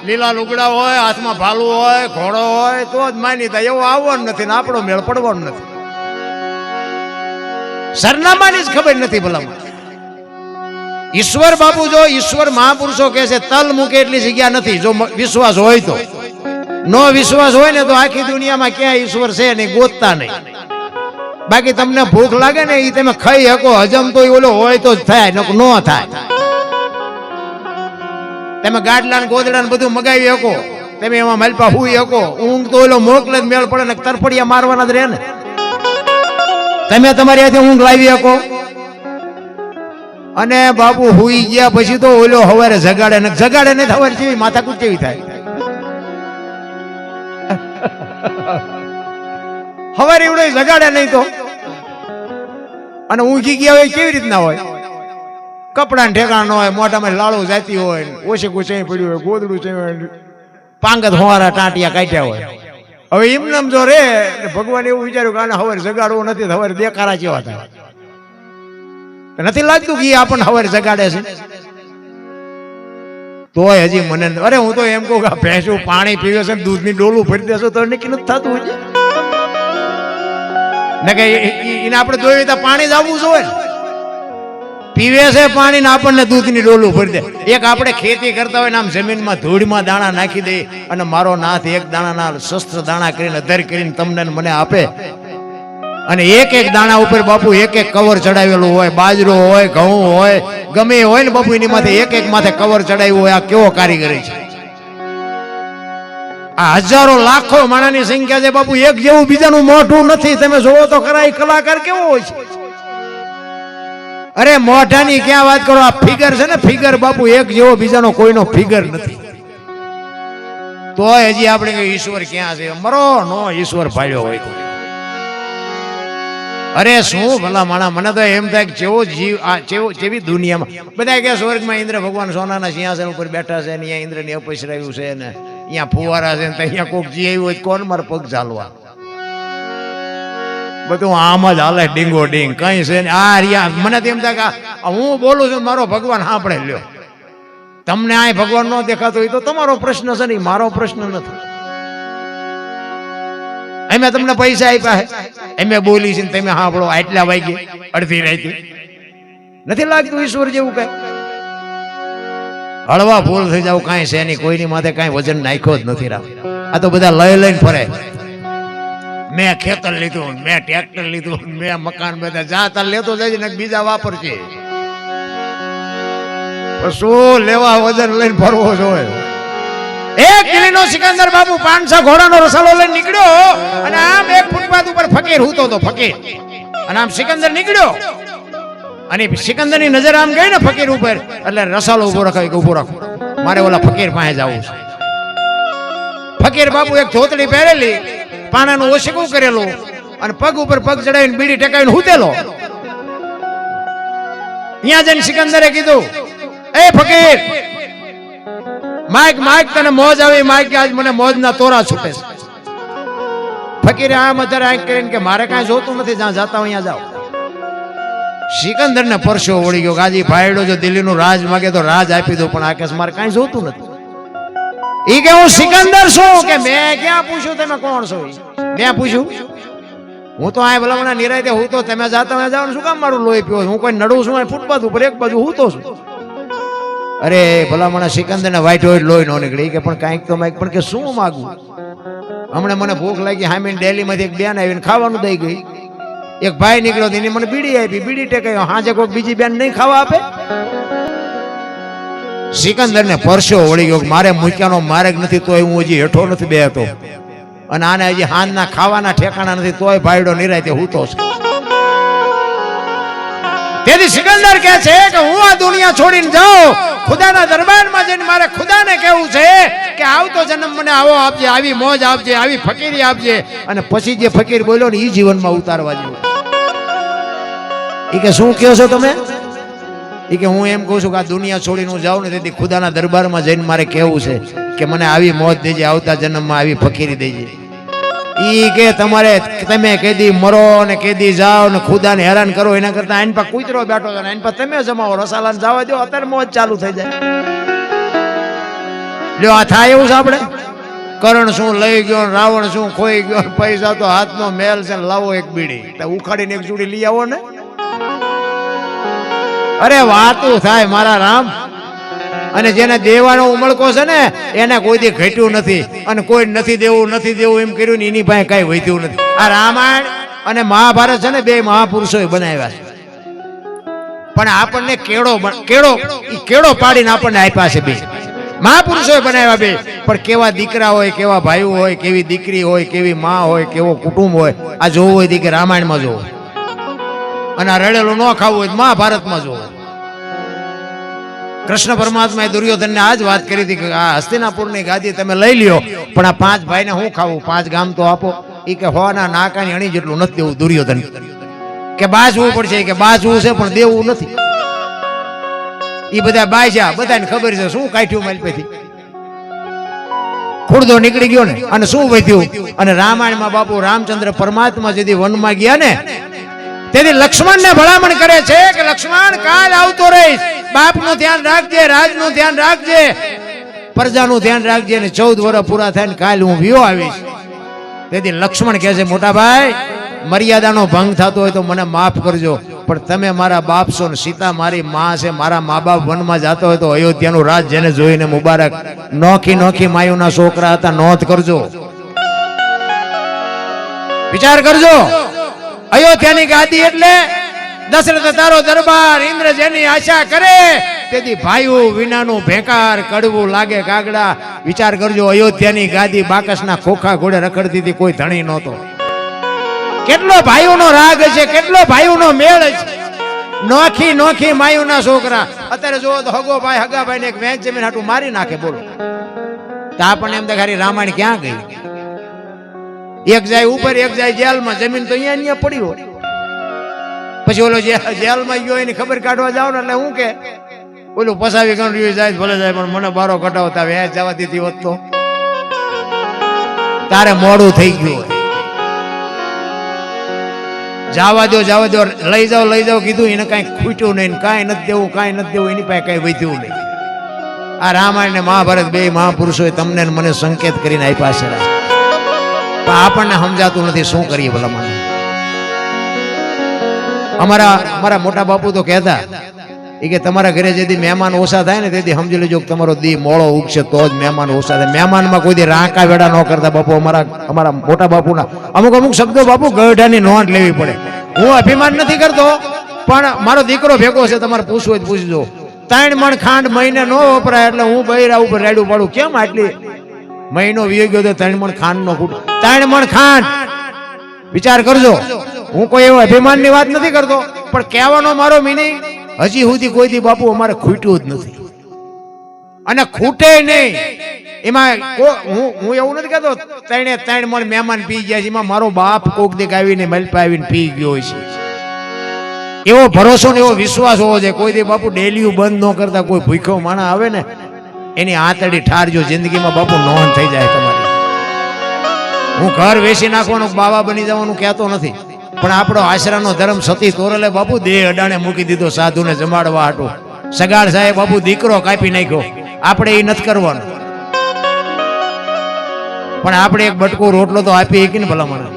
Speaker 2: લીલા લુગડા હોય, હાથમાં ભાલું હોય, ઘોડો હોય તો જ માની થાય. એવું આવવાનું નથી ને આપણો મેળ પડવાનું નથી. સરનામાની જ ખબર નથી ભલામાં. ઈશ્વર બાપુ જો ઈશ્વર મહાપુરુષો કહે છે તલ મૂકે એટલી જગ્યા નથી. જો વિશ્વાસ હોય તો, નો વિશ્વાસ હોય ને તો આખી દુનિયામાં ક્યાં ઈશ્વર છે નહીં, ગોતતા નહીં. બાકી તમને ભૂખ લાગે ને એ તમે ખાઈ શકો, હજમ તો ઓલો હોય તો જ થાય, ન થાય. તમે ગાડલા ને ગોદડા ને બધું મગાવી શકો, તમે એમાં માલપા હુઈ શકો. ઊંઘ તો ઓલો મોકલે જ મેળ પડે ને તરફડિયા મારવાના જ રહે ને. તમે તમારી હાથે ઊંઘ લાવી શકો? અને બાપુ હુઈ ગયા પછી તો ઓલો હવારે જગાડે ને જગાડે ને હવારે જેવી માથાકૂટ કેવી થાય? હવારે એવડે જગાડે નહીં તો, અને ઊંઘી ગયા હોય કેવી રીતના હોય? કપડા ને ઠેકાણ ન હોય, મોઢામાં લાળો જાતી હોય, ઓછે ગોચે પડ્યું હોય, ગોદડું છે, પાંગત હોવાના ટાંટિયા કાઢ્યા હોય. હવે એમ જો રે ભગવાન એવું વિચાર્યું કે આને હવારે જગાડવું નથી, હવારે દેખાડા જેવા થાય. નથી લાગતું કે આપણને હવારે જગાડે છે? તોય હજી મને અરે હું તો એમ કહું કે ભેંસું પાણી પીવે છે, દૂધની ડોલું ભરી દેશો તો નક્કી નથી થતું હોય ને કે એને આપણે જોયું તો પાણી જ આવવું જોઈએ. પીવે છે પાણી ને આપણને દૂધની ડોલું ભરી દે. એક આપણે ખેતી કરતા હોય ને આમ જમીનમાં ધૂળમાં દાણા નાખી દે અને મારો નાથ એક દાણાના શસ્ત્ર દાણા કરીને અધર કરીને તમને મને આપે, અને એક એક દાણા ઉપર બાપુ એક એક કવર ચડાવેલું હોય, બાજરો હોય, ઘઉં હોય, ગમે હોય ને બાપુ એની માથે એક માથે કવર ચડાવ્યું હોય. આ કેવો કારીગરી છે! આ હજારો લાખો માણાની સંખ્યા છે બાપુ, એક જેવું બીજાનું મોઢું નથી. તમે જોવો તો ખરા એ કલાકાર કેવો હોય છે. અરે મોઢાની ક્યાં વાત કરો, આ ફિગર છે ને ફિગર બાપુ, એક જેવો બીજાનો કોઈનો ફિગર નથી. તોય હજી આપણે કે ઈશ્વર ક્યાં છે? મરો નો ઈશ્વર ભાળ્યો હોય તો. અરે શું ભલા માણા, મને તો એમ થાય કે જેવો જીવ આ જેવી દુનિયામાં બધા કે સ્વર્ગમાં ઇન્દ્ર ભગવાન સોનાના સિંહાસન ઉપર બેઠા છે ને અહીંયા ઇન્દ્રની અપસરાયું છે ને અહીંયા ફુવારા છે ને અહીંયા કોક જી આવ્યું હોય કોણ મારે પગ ચાલવા? બધું આમ જ હાલે ડીંગો ડીંગ, કઈ છે ને આ રિયા. મને તો એમ થાય કે હું બોલું છું મારો ભગવાન સાંભળે લ્યો. તમને આ ભગવાન ન દેખાતો હોય તો તમારો પ્રશ્ન છે ને, મારો પ્રશ્ન નથી. અમે તમને પૈસા આપ્યા છે, અમે બોલી છે તમે સાંભળો આટલા વાગે અડધી રાતે. નથી લાગતું ઈશ્વર જેવું કઈ? હળવા ભૂલ થઈ જાવ કાંઈ છે નહીં, કોઈની માથે કાંઈ વજન નાખ્યો જ નથી. રામ આ તો બધા લઈને ફરે. મેં ખેતર લીધું, મેં ટ્રેક્ટર લીધું, મેં મકાન, બધા જાતા લેતો જાય ને બીજા વાપરશે. શું લેવા વજન લઈને ફરવો જોઈએ? એક દિલ્હીનો સિકંદર બાપુ 500 ઘોડાનો રસાલો લઈને નીકળ્યો અને આમ એક ફૂટપાથ ઉપર ફકીર હૂતો તો ફકીર, અને આમ સિકંદર નીકળ્યો અને સિકંદરની નજર આમ ગઈ ને ફકીર ઉપર, એટલે રસાલો ઉભો રખાય કે ઉભો રાખો, મારે ઓલા ફકીર પાસે જવું છે. ફકીર બાપુ એક ધોતડી પહેરેલી, પાણાનું ઓશકું કરેલું અને પગ ઉપર પગ ચડાવીને બીડી ટેકાવીને હૂતેલો. અહીંયા જઈને સિકંદરે કીધું, એ ફકીર માઈક માઈક તને મોજ આવી, માઈક આજ મને મોજના તોરા છૂટે છે. ફકીરે આમ અત્યારે આંખ કરીને કે મારે કાંઈ જોતું નથી, જ્યાં જાતા હોય ત્યાં જાઓ. સિકંદર ને પરસો વળી ગયો, ગાજી ભાઈડો જો દિલ્હીનું રાજ માગે તો રાજ આપી દો, પણ આ કેસ મારે કાંઈ જોતું નથી. ઈ કે હું સિકંદર છું કે મેં ક્યાં પૂછ્યું તમે કોણ છો? મેં પૂછ્યું? હું તો આ ભલામણા નિરાયતે હું તો તમે જાતા હોય જાવ, શું કામ મારું લોહી પીવો? હું કોઈ નડું છું ફૂટપાથ ઉપર એક બાજુ હું તો છું. અરે ભલામણા સિકંદર ને વાઈટ હોય લોહી નો નીકળી કે પણ કાંઈક તો માઈક, પણ કે શું માગું? હમણાં મને ભૂખ લાગી, હામીને ડેલી માંથી એક બેન આવીને ખાવાનું દઈ ગઈ. એક ભાઈ નીકળ્યો એને મને બીડી આપી, બીડી ટેકાયો. હાજે કોઈ બીજી બેન નહીં ખાવા આપે? સિકંદર ને પરસો વળી ગયો, મારે મૂક્યાનો માર્ગ નથી તોય હું હજી હેઠો નથી બેહતો, અને આને હજી હાંજના ખાવાના ઠેકાણા નથી તોય ભાઈડો નિરાયતે હૂતો છે. તેથી સિકંદર કહે છે કે હું આ દુનિયા છોડીને જાઉં, ખુદાના દરબારમાં જઈને મારે ખુદાને કહેવું છે કે આવતો જન્મ મને આવો આપજે, આવી મોજ આપજે, આવી ફકીરી આપજે. અને પછી જે ફકીર બોલ્યો ને એ જીવનમાં ઉતારવા જેવું. એ કે શું કહો છો તમે? એ કે હું એમ કહું છું કે આ દુનિયા છોડીને હું જાઉં ને તેથી ખુદાના દરબારમાં જઈને મારે કહેવું છે કે મને આવી મોજ દેજે, આવતા જન્મમાં આવી ફકીરી દેજે. ઈ કે તમારે તમે કેદી મરો ને કેદી જાઓ ને ખુદાને હેરાન કરો, એના કરતા આઈન પર કૂતરો બેઠો છે ને આઈન પર તમે જમાવો, રસાલાને જવા દો, અત્યારે મોજ ચાલુ થઈ જાય. લ્યો આ થાય એવું છે આપણે? કરણ શું લઈ ગયો, રાવણ શું ખોઈ ગયો, પૈસા તો હાથનો મેલ છે, લાવો એક બીડી ઉખાડીને એક જોડી લઈ આવો ને. અરે વાતું થાય મારા રામ. અને જેને દેવાનો ઉમળકો છે ને એને કોઈ દી ઘટ્યું નથી, અને કોઈ નથી દેવું એમ કર્યું ને એની પાસે કઈ વધ્યું નથી. આ રામાયણ અને મહાભારત છે ને બે મહાપુરુષોએ બનાવ્યા છે, પણ આપણને કેળો પાડીને આપણને આપ્યા છે. બે મહાપુરુષોએ બનાવ્યા બે, પણ કેવા દીકરા હોય, કેવા ભાઈઓ હોય, કેવી દીકરી હોય, કેવી માં હોય, કેવો કુટુંબ હોય, આ જોવું હોય કે રામાયણમાં જોવું. અને આ રડેલું ન ખાવું હોય તો મહાભારતમાં જોવો. કૃષ્ણ પરમાત્માએ દુર્યોધનને આ જ વાત કરી હતી કે આ હસ્તિનાપુરની ગાદી તમે લઈ લ્યો, પણ આ 5 ભાઈને હું ખાવું, 5 ગામ તો આપો. એ કે હોના નાકાની અણી જેટલું નથી દેવું. દુર્યોધન કે બાજવું પડશે, કે બાજવું છે પણ દેવું નથી. એ બધા બાજ્યા, બધાને ખબર છે શું કાઢ્યું માલપેથી. ખુરદો નીકળી ગયો ને, અને શું વધ્યું. અને રામાયણમાં બાપુ રામચંદ્ર પરમાત્મા જેથી વનમાં ગયા ને તેથી લક્ષ્મણને ભલામણ કરે છે કે લક્ષ્મણ કાલ આવતો રહીશ, બાપનું ધ્યાન રાખજે, રાજનું ધ્યાન રાખજે, પ્રજાનું ધ્યાન રાખજે, અને 14 વર્ષ પૂરા થાય ને કાલ હું વિયો આવીશ. તેથી લક્ષ્મણ કહે છે મોટા ભાઈ મર્યાદાનો ભંગ થતો હોય તો મને માફ કરજો, પણ તમે મારા બાપ છો ને સીતા મારી માં છે, મારા મા બાપ વનમાં જતા હોય તો અયોધ્યાનું રાજ જેને જોઈને મુબારક. નોખી નોખી માયુના છોકરા હતા, નોંધ કરજો, વિચાર કરજો. અયોધ્યાની ગાદી એટલે દશરથ તારો દરબાર, ઇન્દ્ર જેની આશા કરે તેથી ભાઈઓ વિનાનું ભેકાર કડવું લાગે કાગડા. વિચાર કરજો અયોધ્યાની ગાદી બાકસના ખોખા ઘોડે રખડતી હતી, કોઈ ધણી નહોતો. કેટલો ભાઈઓનો રાગ છે, કેટલો ભાઈઓનો મેળ છે. નોખી નોખી માયુના છોકરા. અત્યારે જોવો તો હગો ભાઈ હગા ભાઈ ને એક વેચ જમીન હાટું મારી નાખે. બોલો તો આપણને એમ તો ખાલી રામાયણ ક્યાં ગઈ. એક જાય ઉપર, એક જાય જેલમાં. જમીન તો અહીંયા પડી હોય. પછી ઓલો જેલમાં ગયો એની ખબર કાઢવા જાવ ને એટલે હું કે ઓલું પસાવી ગણ જાય ભલે જાય, પણ મને બારો કટાવતા વેચ જવા દીધી હોત તો તારે મોડું થઈ ગયું. જવા દો લઈ જાઓ કીધું, એને કઈ ખૂટ્યું નહીં, કાંઈ નથી દેવું, કાંઈ નથી દેવું, એની પાસે કઈ વધ્યું નહીં. આ રામાયણ ને મહાભારત બે મહાપુરુષોએ તમને મને સંકેત કરીને આપ્યા છે, પણ આપણને સમજાતું નથી શું કરીએ ભલા. મને અમારા મોટા બાપુ તો કહેતા એ કે તમારા ઘરે જેથી મહેમાન ઓછા થાય ને તેથી સમજી લેજો કે તમારો દી મોળો ઉગશે તો જ મહેમાન ઓછા થાય. મહેમાનમાં કોઈ દી રાંકા વેડા ન કરતા બાપુ. અમારા મોટા બાપુના અમુક શબ્દો બાપુ ગઢાની નોંધ લેવી પડે. હું અભિમાન નથી કરતો, પણ મારો દીકરો ભેગો છે, તમારે પૂછવું હોય પૂછજો. 3 મણ ખાંડ મહિને ન વપરાય એટલે હું બૈરા ઉપર રેડું પાડું. કેમ આટલી મહિનો વી ગયો તો 3 મણ ખાંડ નો ખૂટ. 3 મણ ખાંડ. વિચાર કરજો. હું કોઈ એવો અભિમાનની વાત નથી કરતો, પણ કહેવાનો મારો મિનિંગ હજી સુધી કોઈ દી બાપુ અમારે ખૂટ્યું જ નથી, અને ખૂટે નહીં. એમાં હું એવું નથી કહેતો 3 મણ મહેમાન પી ગયા છે, એમાં મારો બાપ કોક દેખ આવીને મલપા આવીને પી ગયો છે. એવો ભરોસો ને એવો વિશ્વાસ હોવો જોઈએ. કોઈ દી બાપુ ડેલીયું બંધ ન કરતા. કોઈ ભૂખ્યો માણસ આવે ને એની આતડી ઠારજો, જિંદગીમાં બાપુ નોંધ થઈ જાય તમારી. હું ઘર વેચી નાખવાનું બાવા બની જવાનું કહેતો નથી, પણ આપણો આશરાનો ધર્મ સતી તોરલે બાપુ દેહ અડાણે મૂકી દીધો સાધુને જમાડવા હાટું. સગાડ સાહેબ બાપુ દીકરો કાપી નાખ્યો. આપણે એ નથી કરવાનું, પણ આપણે એક બટકો રોટલો તો આપી કે ને ભલા મને.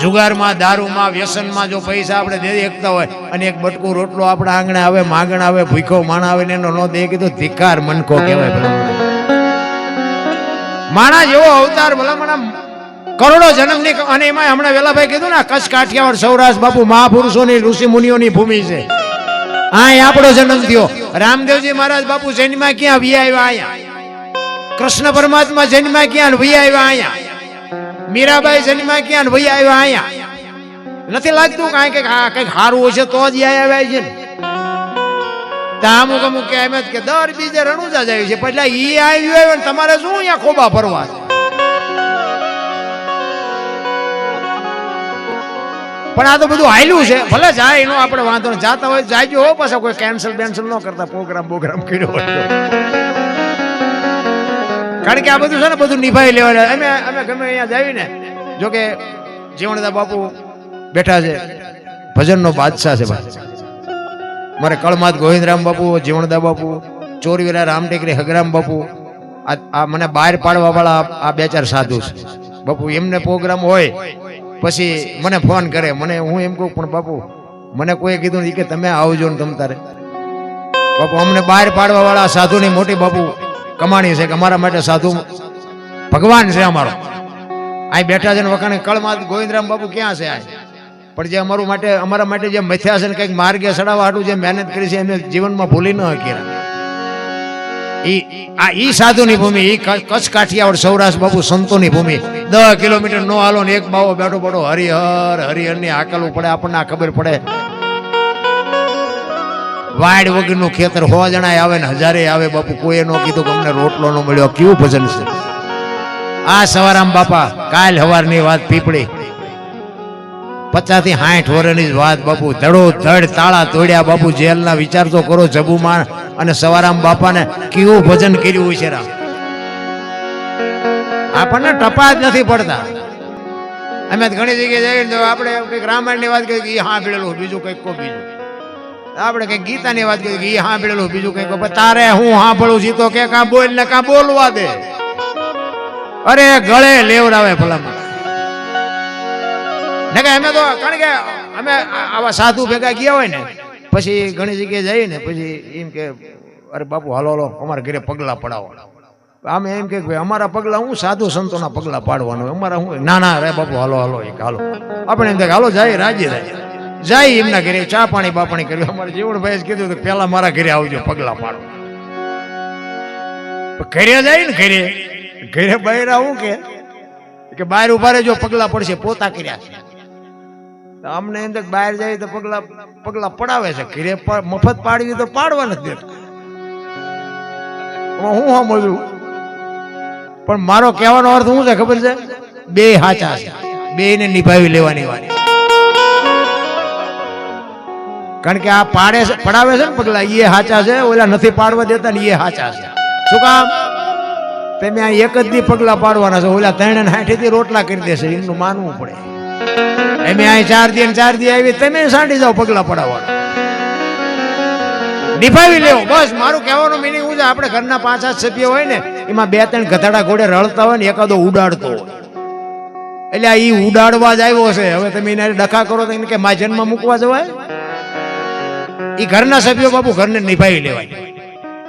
Speaker 2: જુગારમાં, દારૂમાં, વ્યસનમાં જો પૈસા આપણે દે એકતા હોય અને એક બટકો રોટલો આપણા આંગણે આવે, માગણ આવે, ભૂખ્યો માણા આવે ને એનો ન દે કીધું ધિકાર મનકો કહેવાય ભલા. માણા જેવો અવતાર ભલા મને કરોડો જન્મની. અને એમાં હમણાં વેલાભાઈ કીધું ને કચ્છ કાઠિયાવાડ સૌરાષ્ટ્ર બાપુ મહાપુરુષોની ઋષિ મુનિઓની ભૂમિ છે. આ આપણો જન્મ થયો. રામદેવજી મહારાજ બાપુ જન્મમાં ક્યાં વી આવ્યા અહીંયા. કૃષ્ણ પરમાત્મા જન્મમાં ક્યાં વી આવ્યા અહીંયા. મીરાબાઈ જન્મમાં ક્યાં વી આવ્યા અહીંયા. નથી લાગતું કાંઈ કઈક સારું હશે તો જ આવ્યા છે ને. અમુક કે એમ જ કે દર બીજે રણુજા જાય છે, પછી ઈ આવ્યું ને તમારે શું અહીંયા ખોબા ફરવા. પણ આ તો બધું હાલ્યું છે. ભલે જાય એનો આપણે વાંધો નહીં. જાતા હોય જાજો હો, પાછા કોઈ કેન્સલ ન કરતા. પ્રોગ્રામ કર્યો હોય કારણ કે આ બધું છે ને બધું નિભાઈ લેવાના. અમે ગમે અહીંયા જાવી ને, જો કે જીવણદા બાપુ બેઠા છે, ભજનનો બાદશાહ છે ભાઈ. મારે કળમાત ગોવિંદરામ બાપુ, જીવણદા બાપુ, ચોરવીરા રામટેકરી હગરામ બાપુ, આ મને બહાર પાડવા વાળા આ 2-4 સાધુ છે બાપુ. એમને પ્રોગ્રામ હોય પછી મને ફોન કરે. હું એમ કહું પણ બાપુ મને કોઈ કીધું કે તમે આવજો ને તમ તારે. બાપુ અમને બહાર પાડવા વાળા સાધુની મોટી બાપુ કમાણી છે કે અમારા માટે સાધુ ભગવાન છે અમારો. અહીં બેઠા છે ને વખાણે કળમાત ગોવિંદરામ બાપુ ક્યાં છે આ? પણ જે અમારા માટે જે મથ્યા છે ને કંઈક માર્ગે સડાવવા હાટું જે મહેનત કરી છે એમને જીવનમાં ભૂલી ન શક્યા. ઈ સાધુની ભૂમિ, ઈ કચ્છ કાઠિયાવાડ સૌરાષ્ટ્ર બાપુ સંતોની ભૂમિ. 10 કિલોમીટર નો હાલો ને એક બાવો બેઠો બેઠો હરિહર હરિહર ની હાકલવું પડે, આપણને આ ખબર પડે. વાડ વગરનું ખેતર 100 જણા આવે ને 1000 આવે બાપુ, કોઈએ નો કીધું કે અમને રોટલો નો મળ્યો. કેવું ભજન છે આ! સવારામ બાપા કાલ હવારની વાત, પીપળી 50 થી 60 વર્ષની જ વાત બાપુ. ધડો ધડ તાળા તોડ્યા બાપુ જેલના. વિચાર તો કરો જબુમાન અને સવારામ બાપાને કેવું ભજન કર્યું છે. આપણને ટપા જ નથી પડતા. અમે ઘણી જગ્યાએ જઈને આપણે કંઈક રામાયણની વાત કરી કે હા ભીડેલું, બીજું કંઈક કો બીજું. આપણે કંઈક ગીતાની વાત કરી કે હા ભીડેલું, બીજું કંઈક. તારે હું સાંભળું છું તો કે કાં બોલ ને કાં બોલવા દે. અરે ગળે લેવડાવે ભલામાં. અમે તો કારણ કે અમે આવા સાધુ ભેગા ગયા હોય ને પછી ઘણી જગ્યાએ જઈએ ને પછી એમ કે અરે બાપુ હાલો હાલો અમારા ઘરે પગલા પડાવો. અમે એમ કે ભાઈ અમારા પગલા હું સાધુ સંતોના પગલા પાડવાનું, અમારા હું ના ના રે બાપુ હાલો હાલો એક હાલો. આપણે એમ થાય હાલો જાય રાજી જાય એમના ઘરે ચા પાણી બાપણી કર્યું. અમારે જીવણભાઈ કીધું કે પેલા મારા ઘરે આવજો પગલા પાડો. ઘરે જાય ને ઘરે બહાર આવું કે બહાર ઉભા રહેજો પગલા પડશે, પોતા કર્યા છે. અમને એમ તો બહાર જાય તો પગલા પડાવે છે, ઘરે મફત પાડવી તો પાડવા નથી દેતા. હું સાંભળ્યું પણ મારો કહેવાનો અર્થ શું છે ખબર છે? બે હાચા છે, બે ને નિભાવી લેવાની વાત. કારણ કે આ પડાવે છે ને પગલા એ હાચા છે, ઓલા નથી પાડવા દેતા ને એ હાચા છે. શું કામ? તમે આ એક જ દી પગલા પાડવાના છે, ઓલા 360 થી રોટલા કરી દેશે, એમનું માનવું પડે. અમે અહીં 4 દી આવી, તમે સાંડી જાઓ પગલા પડાવવાના. નિભાવી લેવો બસ. મારું કહેવાનું મિનિંગ શું છે? આપણે ઘરના 5-7 સભ્ય હોય ને એમાં 2-3 ગધેડા ઘોડે રળતા હોય ને એકાદો ઉડાડતો હોય, એટલે આ ઈ ઉડાડવા જ આવ્યો છે. હવે તમે એને ડખા કરો તો એને કે મા જન્મ મૂકવા જવાય? ઈ ઘરના સભ્યો બાપુ ઘરને નિભાવી લેવાય.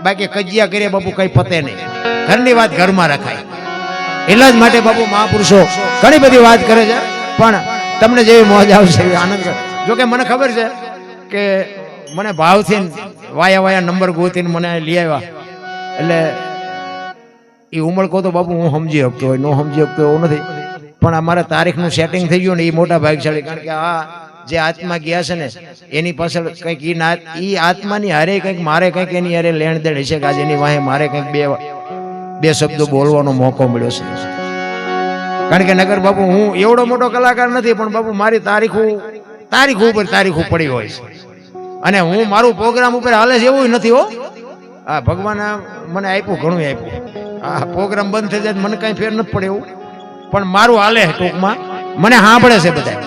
Speaker 2: બાકી કજિયા કરીએ બાપુ કઈ પતે નહીં. ઘરની વાત ઘરમાં રખાય. એટલા જ માટે બાપુ મહાપુરુષો ઘણી બધી વાત કરે છે, પણ તમને જેવી મોજ આવશે એવી આનંદ કરે. જોકે મને ખબર છે કે મને ભાવથી વાયા નંબર ગોતીને મને લઈ આવ્યા, એટલે એ ઉમળકો તો બાપુ હું સમજી શકતો હોય, ન સમજી શકતો એવું નથી. પણ અમારા તારીખનું સેટિંગ થઈ ગયું ને એ મોટા ભાગશાળી. કારણ કે આ જે આત્મા ગયા છે ને એની પાછળ કંઈક ઈ આત્માની હારે કંઈક મારે કંઈક એની હારે લેણ દેણ હશે કે આજે એની વાહે મારે કંઈક બે શબ્દો બોલવાનો મોકો મળ્યો છે. કારણ કે નગર બાપુ હું એવડો મોટો કલાકાર નથી, પણ બાપુ મારી તારીખો પડી હોય છે. અને હું મારું પ્રોગ્રામ ઉપર હાલે છે એવું નથી હો. આ ભગવાને મને આપ્યું, ઘણું આપ્યું. આ પ્રોગ્રામ બંધ થઈ જાય મને કઈ ફેર નથી પડે એવું, પણ મારું હાલે ટૂંકમાં. મને સાંભળે છે બધા.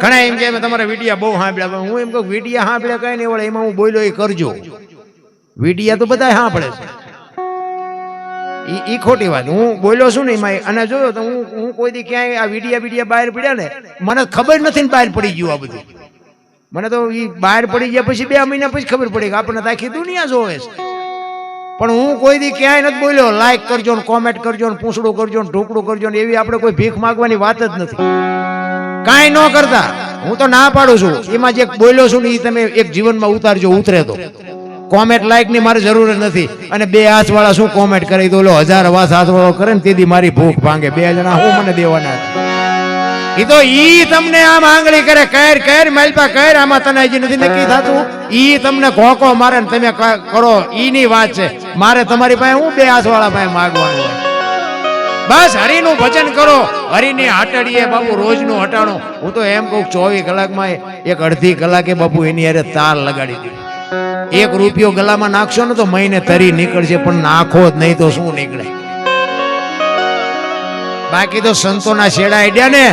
Speaker 2: ઘણા એમ કે તમારા વિડિયા બહુ સાંભળ્યા. હું એમ કહું વિડિયા સાંભળ્યા કઈ નહીં વળે, એમાં હું બોલ્યો એ કરજો. વિડિયા તો બધા સાંભળે છે, ઈ ખોટી વાત. હું બોલ્યો છું ને એમાં, અને જોયો તો હું કોઈ દી ક્યાંય આ વિડિયા બહાર પડ્યા ને મને ખબર નથી ને બહાર પડી ગયું આ બધું. મને તો ઈ બહાર પડી ગયા પછી 2 મહિના પછી ખબર પડી કે આપણને આખી દુનિયા જોવે છે. પણ હું કોઈ દી ક્યાંય નથી બોલ્યો લાઈક કરજો ને કોમેન્ટ કરજો ને પૂછડું કરજો ને ઢોકળું કરજો ને એવી આપણે કોઈ ભીખ માંગવાની વાત જ નથી. કાંઈ ન કરતા. હું તો ના પાડું છું. એમાં જે બોલ્યો છું ને એ તમે એક જીવનમાં ઉતારજો, ઉતરે તો. કોમેન્ટ લાઈક ની મારે જરૂર નથી. અને 2 હાથ વાળા શું કોમેન્ટ કરી દો, 1000 હાથ વાળો કરે ને તેથી મારી ભૂખ ભાંગે. 2 જણા હું મને દેવાના. એ તો ઈ તમને આમ આંગળી કરે, કર માલપા કર, આમાં તને હજી નથી નક્કી થતું. ઈ તમને ઘોકો મારે ને તમે કરો, ઈ ની વાત છે. મારે તમારી પાસે હું 2 હાથ વાળા પાસે માગવાનું હોય. બસ હરિનું ભજન કરો. હરિની હાટડીએ બાપુ રોજનું હટાણું. હું તો એમ કહું 24 કલાકમાં એક અડધી કલાકે બાપુ એની હારે તાર લગાડી દે. 1 રૂપિયો ગલામાં નાખશો ને તો મહિને તરી નીકળશે, પણ નાખો જ નહીં તો શું નીકળે? બાકી તો સંતોના શેડા આડ્યા ને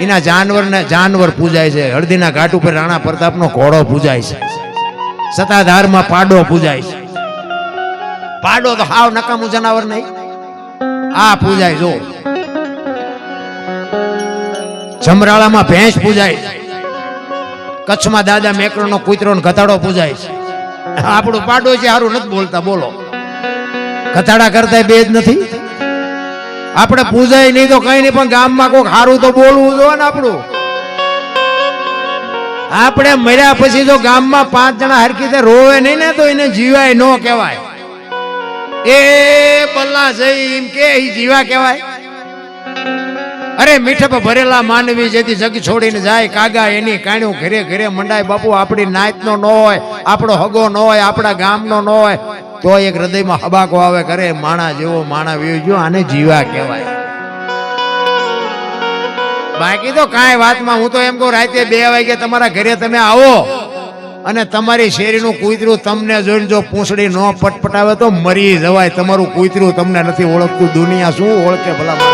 Speaker 2: એના જાનવર પૂજાય છે. હળદીના ઘાટ ઉપર રાણા પ્રતાપનો ઘોડો પૂજાય છે. સતાધારમાં પાડો પૂજાય છે. પાડો તો હાવ નકામું જનાવર નહીં, આ પૂજાય. જો જમરાળામાં ભેંસ પૂજાય છે. કચ્છમાં દાદા મેકરનો કૂતરો ને ગધાડો પૂજાય છે. આપણું પાડો છે સારું નથી બોલતા, બોલો. ગધાડા કરતા બે જ નથી. આપણે પૂજાય નહીં તો કઈ નહીં, પણ ગામમાં કોઈક સારું તો બોલવું જોઈએ ને. આપણે મર્યા પછી જો ગામમાં 5 જણા હરખી રીતે રોવે નહીં ને તો એને જીવાય ન કહેવાય. એ બલ્લા જઈ એમ કે ઈ જીવા કહેવાય. અરે મીઠપ ભરેલા માનવી જેથી જગ છોડીને જાય કાગા એની કાણ્યું ઘરે ઘરે મંડાય. બાપુ આપણી નાતનો ન હોય, આપણો હગો ન હોય, આપણા ગામનો ન હોય તો એક હૃદયમાં હબાકો આવે કરે માણા જેવો માણા વ્યુ જો આને જીવા કહેવાય. બાકી તો કાંઈ વાતમાં હું તો એમ કહું રાતે 2 વાગે તમારા ઘરે તમે આવો અને તમારી શેરીનું કૂતરું તમને જોઈને જો પૂંછડી ન પટપટાવે તો મરી જવાય. તમારું કૂતરું તમને નથી ઓળખતું, દુનિયા શું ઓળખે ભલા મને.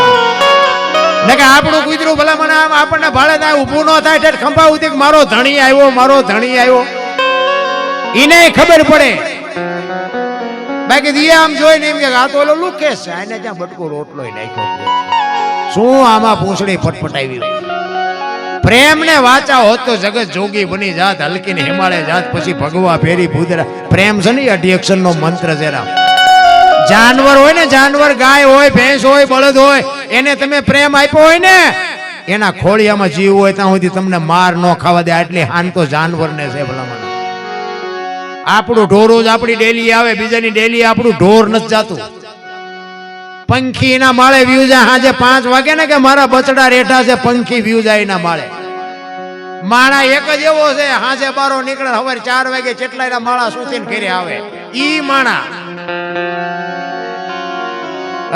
Speaker 2: કે આપણું કૂતરું ભલા મને આમ આપણને ભાડે થાય ઊભું ન થાય એટલે ખંભા ઉતી મારો ધણી આવ્યો, મારો ધણી આવ્યો, એને ખબર પડે. બાકી દિયા આમ જોઈને એમ કે આ તો ઓલો લુકેશ છે, આને ત્યાં બટકો રોટલો નાખ્યો. શું આમાં પૂંછડી ફટફટાવી? પ્રેમ ને વાચા હોત તો જગત જોગી બની જાત, હલકીને હિમાલય જાત, પછી ભગવા ફેરી ભૂદરા. પ્રેમ છે ને 8 અક્ષર નો મંત્ર છે. જાનવર હોય ને, જાનવર ગાય હોય, ભેંસ હોય, બળદ હોય, એને તમે પ્રેમ આપ્યો હોય ને એના ખોળિયામાં જીવ હોય ત્યાં સુધી તમને માર ન ખાવા દે. આટલી હાન તો જાનવરને છે ભલામણ. આપણું ઢોરું જ આપણી ડેલી આવે, બીજાની ડેલી આપણું ઢોર નથી જાતું. પંખી ના માળે વ્યૂ જાય હાજે 5 વાગે ને કે મારા બચડા રેઠા છે, પંખી વ્યૂ જાય ના માળે. માળા એક જ એવો છે, હાજે બારો નીકળે સવારે 4 વાગે કેટલાય માળા સુતીને ઘરે આવે ઈ માળા.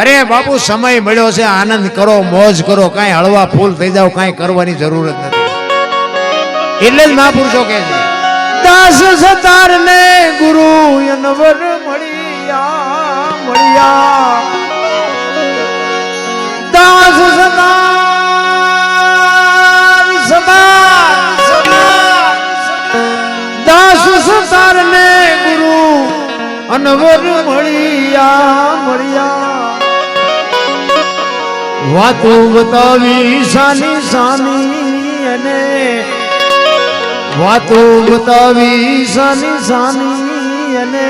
Speaker 2: અરે બાપુ સમય મળ્યો છે, આનંદ કરો, મોજ કરો, કાંઈ હળવા ફૂલ થઈ જાવ, કાંઈ કરવાની જરૂર જ નથી. એટલે જ મહાપુરુષો કહે છે દાસ સતાર ને ગુરુ અનવર મળ્યા મળ્યા. દાસ દાસ સતાર ને ગુરુ અનવર મળ્યા મળ્યા. વાતો બતાવી સાની સાની અને વાતો બતાવી સાની સાની અને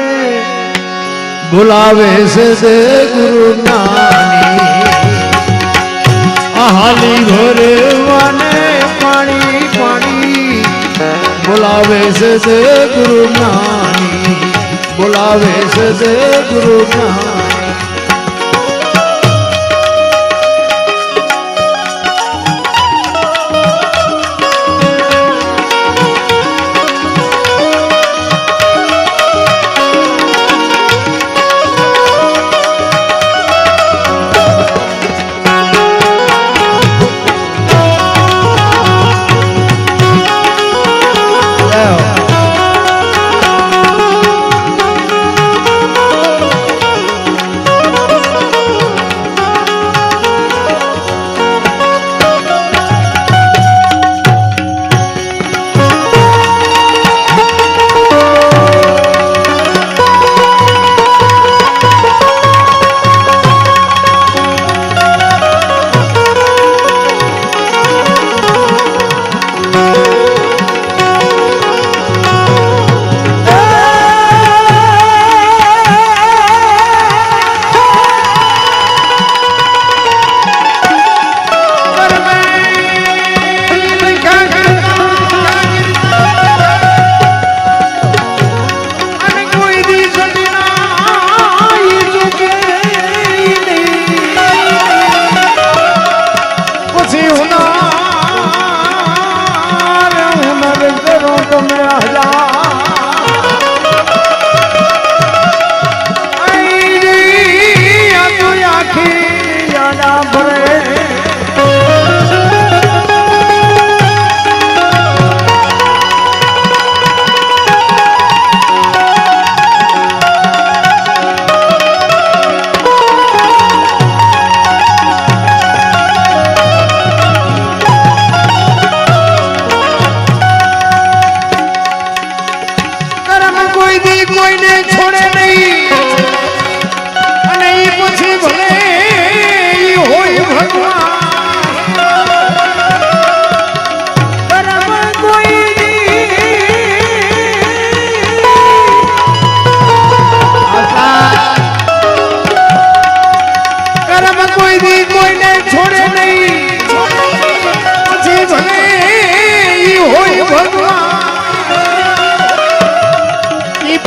Speaker 2: બોલાવે છે તે ગુરુ નાની. હાલી ભરવાને પાણી પાણી બોલાવે છે તે ગુરુ નાની, બોલાવે છે તે ગુરુ નાની.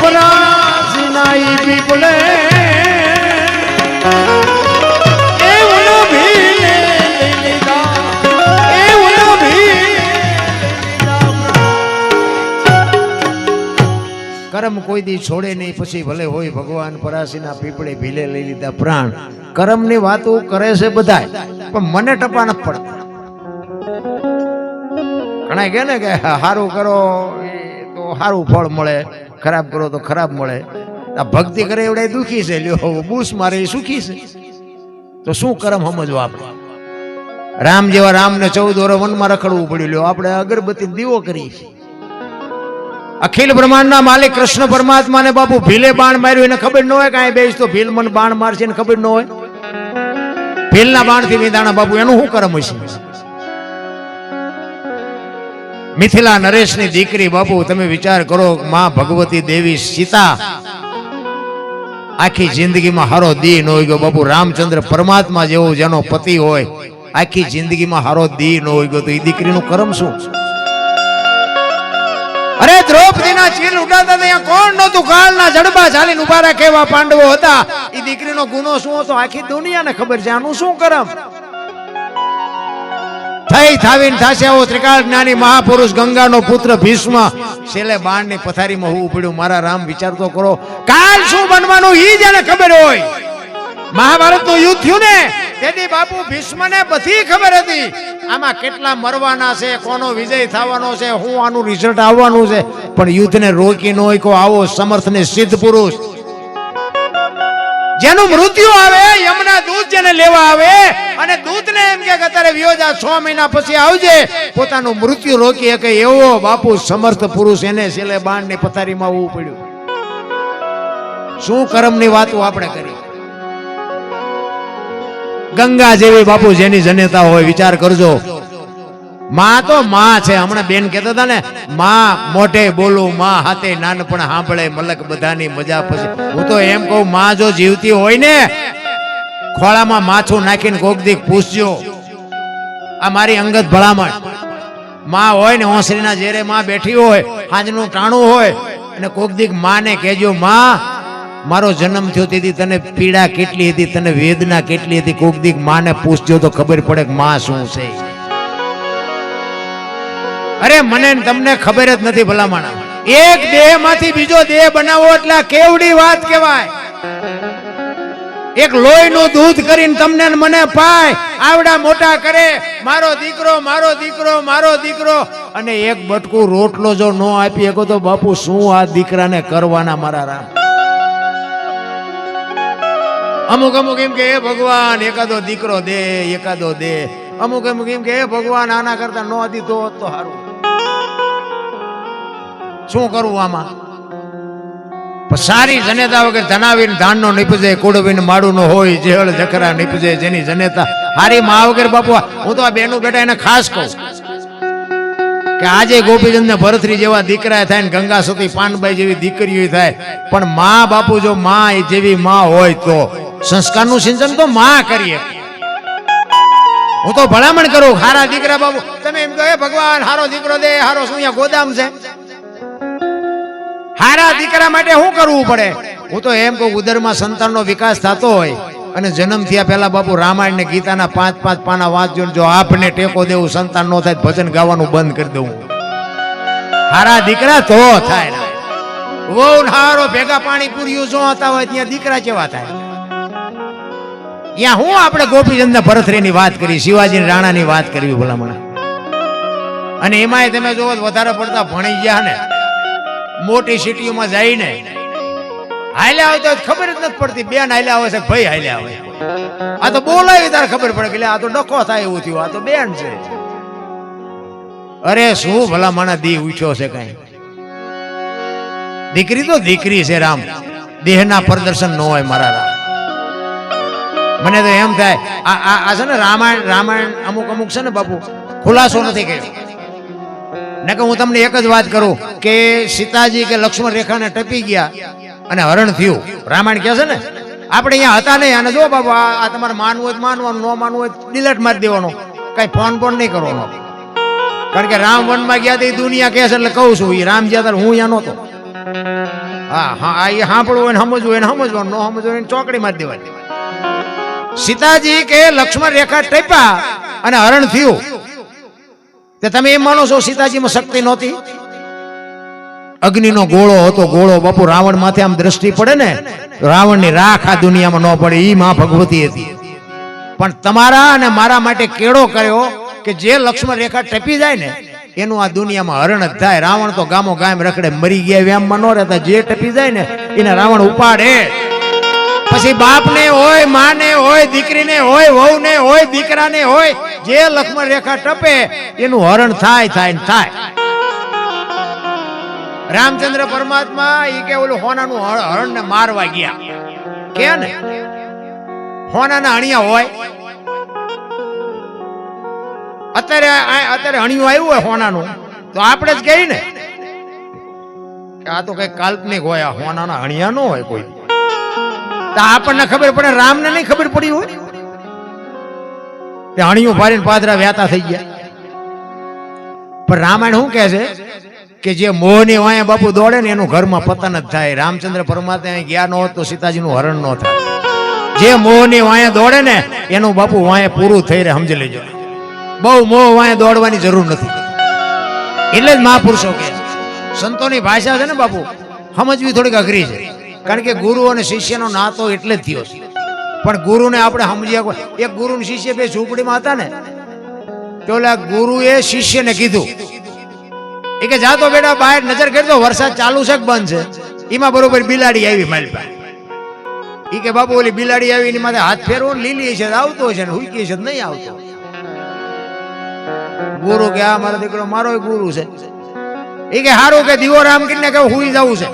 Speaker 2: પરાસનાઈ પીપળે કર્મ કોઈ દી છોડે નહીં, પછી ભલે હોય ભગવાન પરાશીના પીપળે ભીલે લઈ લીધા પ્રાણ. કર્મની વાતો કરે છે બધાય, પણ મને ટપા નથી પડતા. ઘણા કહે ને કે સારું કરો તો સારું ફળ મળે, ખરાબ કરો તો ખરાબ મળે. આ ભક્તિ કરે એવડે દુખી છે, લ્યો બૂસ મારે એ સુખી છે. તો શું કર્મ સમજવા આપણે? રામ જેવા રામને 14 વર્ષ વનમાં રખડવું પડ્યું, લ્યો આપણે અગરબત્તી દીવો કરી છે. અખિલ બ્રહ્માંડના માલિક કૃષ્ણ પરમાત્માને બાપુ ભીલે બાણ માર્યું, એને ખબર ન હોય કે અહીં બેસ તો ભીલ મને બાણ મારશે, એને ખબર ન હોય. ભીલના બાણથી વિંધાણા બાપુ, એનું શું કર્મ હશે? મિથિલા નરેશની દીકરી બાપુ, તમે વિચાર કરો, માં ભગવતી દેવી સીતા આખી જિંદગીમાં હારો દી ન હોય ગયો બાપુ. રામચંદ્ર પરમાત્મા જેવો જેનો પતિ હોય, આખી જિંદગીમાં હારો દી ન હોય ગયો, તો એ દીકરીનું કર્મ શું? અરે દ્રૌપદીના ચીલ ઉડાતા ત્યાં કોણ નહોતું? કાળના જડબા ચાલીને ઉભા રાખે એવા પાંડવો હતા. એ દીકરીનો ગુનો શું હતો આખી દુનિયાને ખબર છે. આનું શું કર્મ? થઈ થાવીને થાશે આવો ત્રિકાળ જ્ઞાની મહાપુરુષ ગંગાનો પુત્ર ભીષ્મ છેલ્લે બાણની પથારીમાં હોવું પડ્યું. મારા રામ વિચાર તો કરો, કાલ શું બનવાનું ઈ જેને ખબર હોય. મહાભારતનું યુદ્ધ થયું ને તેથી બાપુ ભીષ્મને બધી ખબર હતી, આમાં કેટલા મરવાના છે, કોનો વિજય થવાનો છે, હું આનું રિઝલ્ટ આવવાનું છે. પણ યુદ્ધને રોકી ન હોય કો આવો સમર્થ ને સિદ્ધ પુરુષ, જેનું મૃત્યુ આવે, યમના દૂત જેને લેવા આવે અને દૂતને એમ કે અત્યારે વિયોજા 6 મહિના પછી આવજે, પોતાનું મૃત્યુ રોકી શકે એવો બાપુ સમર્થ પુરુષ, એને છેલ્લે બાણની પથારીમાં આવવું પડ્યું. શું કર્મની વાતો આપણે કરી? ગંગા જેવી બાપુ જેની જનેતા હોય, વિચાર કરજો. માં તો માં છે. હમણાં બેન કહેતા હતા ને, માં મોઢે બોલું, માં હાથે નાનપણ સાંભળે, મલક બધાની મજા પછી. હું તો એમ કહું, માં જો જીવતી હોય ને, ખોળામાં માથું નાખીને કોક દીક પૂછજો. આ મારી અંગત ભલામણ. માં હોય ને ઓસરીના જેરે માં બેઠી હોય, સાંજનું ટાણું હોય, અને કોક દીક માને કહેજો, માં મારો જન્મ થયો તેથી તને પીડા કેટલી હતી, તને વેદના કેટલી હતી. કોક દીક માને પૂછજો તો ખબર પડે કે માં શું છે. અરે મને તમને ખબર જ નથી ભલામણા. એક દેહ માંથી બીજો દેહ બનાવો એટલે કેવડી વાત કહેવાય. એક લોહીનું દૂધ કરીને તમને મને પાય, આવડા મોટા કરે, મારો દીકરો મારો દીકરો મારો દીકરો, અને એક બટકું રોટલો જો ન આપી શકો તો બાપુ શું આ દીકરાને કરવાના મારા રામ? અમુક અમુક એમ કે હે ભગવાન એકાદો દીકરો દે, એકાદો દે. અમુક અમુક એમ કે હે ભગવાન આના કરતા ન દીધો હોત તો સારું. શું કરવું આમાં? સારી જનેતા વગર ધનાવીને ધાનનો નીપજે, કુડવીને માડું નો હોય, જેહળ જખરા નીપજે જેની જનેતા. હારી મા વગર બાપુ, હું તો આ બેનું બેટા એને ખાસ કહું કે આજે ગોપીચંદ ને ભરતરી જેવા દીકરા થાય ને ગંગા સતી પાનબાઈ જેવી દીકરીઓ થાય, પણ મા બાપુ જો મા જેવી મા હોય તો સંસ્કારનું સિંચન તો મા કરીએ. હું તો ભલામણ કરું, હારા દીકરા બાપુ તમે એમ કહો ભગવાન હારો દીકરો દે, હારો શું અહીંયા ગોદામ છે? હારા દીકરા માટે શું કરવું પડે? હું તો એમ કહું, ઉદરમાં સંતાનનો વિકાસ થતો હોય અને જન્મ થયા પહેલા બાપુ રામાયણ ને ગીતાના 5-5 પાના વાંચજો. જો આપને ટેકો દેવું સંતાન નો થાય, ભજન ગાવાનું બંધ કરી દઉં. હારા દીકરા તો થાય. વહુ હારો ભેગા પાણી પૂર્યું જો હતા હોય ત્યાં દીકરા કેવા થાય? ત્યાં હું આપણે ગોપીચંદ ને ભરતરીની વાત કરી, શિવાજી રાણાની વાત કરવી ભલામણ. અને એમાંય તમે જોવો વધારે પડતા ભણી ગયા ને, મોટી સિટીઓમાં જઈને હાલ્યા હોય તો ખબર જ નથી પડતી, બેન હાલ્યા હોય છે ભાઈ હાલ્યા હોય. આ તો બોલાવી તારે ખબર પડે કે આ તો ડખો થાય એવું થયું, આ તો બેન છે. અરે શું ભલામણ દી ઉઠ્યો છે કઈ? દીકરી તો દીકરી છે રામ, દેહના પ્રદર્શન ન હોય મારા રામ. મને તો એમ થાય આ છે ને રામાયણ અમુક અમુક છે ને બાપુ ખુલાસો નથી કર્યો. ને કે હું તમને એક જ વાત કરું કે સીતાજી કે લક્ષ્મણ રેખાને ટપી ગયા અને હરણ થયું. રામાયણ કહે છે ને, આપણે અહીંયા હતા નહીં. અને જો બાપુ આ તમારે માનવું હોય માનવાનું, ન માનવું હોય ડિલેટ મારી દેવાનો, કઈ ફોન બોન નહીં કરવાનો. કારણ કે રામ વનમાં ગયા તો દુનિયા કહે છે એટલે કહું છું, એ રામ જ્યાં હું અહીંયા નહોતો. હા હા, એ સાંભળવું હોય ને સમજવું હોય ને સમજવાનું, ન સમજવું હોય ચોકડી મારી દેવાની. સીતાજી કે લક્ષ્મણ રેખા ટપ્યા અને હરણ થયું, તે તમે એમ માનો છો સીતાજીમાં શક્તિ નહોતી? અગ્નિનો ગોળો હતો, ગોળો બાપુ રાવણ માથે આમ દ્રષ્ટિ પડે ને રાવણની રાખ આ દુનિયામાં ન પડે, ઈ માં ભગવતી હતી. પણ તમારા અને મારા માટે કેળો કર્યો કે જે લક્ષ્મણ રેખા ટપી જાય ને એનું આ દુનિયામાં હરણ જ થાય. રાવણ તો ગામો ગામ રખડે, મરી ગયા વ્યામમાં ન રહેતા, જે ટપી જાય ને એને રાવણ ઉપાડે. પછી બાપને હોય, માને હોય, દીકરીને હોય, વહુને હોય, દીકરાને હોય, જે લક્ષ્મણ રેખા ટપે એનું હરણ થાય થાય ને થાય. રામચંદ્ર પરમાત્મા ઈ કે ઓલું હોનાનું હરણ ને મારવા ગયા કે ને હોનાના હણિયા હોય. અત્યારે હણિયું આવ્યું હોય હોનાનું તો આપણે જ કહી ને કે આ તો કઈ કાલ્પનિક હોય, આ હોનાના હણિયા ન હોય કોઈ. તો આપણને ખબર પડે, રામને નહીં ખબર પડી હોય કે હણિયું ફાડીને પાદરા વ્યાતા થઈ ગયા. પણ રામાયણ શું કહે છે કે જે મોહની વાયા બાપુ દોડે ને એનું ઘરમાં પતન જ થાય. રામચંદ્ર પરમાત્મા ગયા ન હોત તો સીતાજીનું હરણ ન થાય. જે મોહની વાયા દોડે ને એનું બાપુ વાયા પૂરું થઈ રહે, સમજી લેજો. બહુ મોહ વાયા દોડવાની જરૂર નથી. એટલે જ મહાપુરુષો કહે સંતોની ભાષા છે ને બાપુ સમજવી થોડીક અઘરી છે, કારણ કે ગુરુ અને શિષ્યનો નાતો એટલે જ થયો છે. પણ ગુરુને આપણે સમજ્યા, એક ગુરુ ને શિષ્ય બે ઝૂંપડીમાં હતા ને તો ઓલા ગુરુએ શિષ્યને કીધું એ કે જાતો બેટા બહાર નજર કરજો, વરસાદ ચાલુ છે કે બંધ છે. એમાં બરોબર બિલાડી આવી મારી પાસે. ઈ કે બાપુ ઓલી બિલાડી આવી એની માથે હાથ ફેરવો, લીલી છે આવતો છે ને હુઈકી છે નહીં આવતો. ગુરુ કે આ મારો દીકરો મારો ગુરુ છે. એ કે હારું કે દીવો રામ કરીને કે હુઈ જવું છે.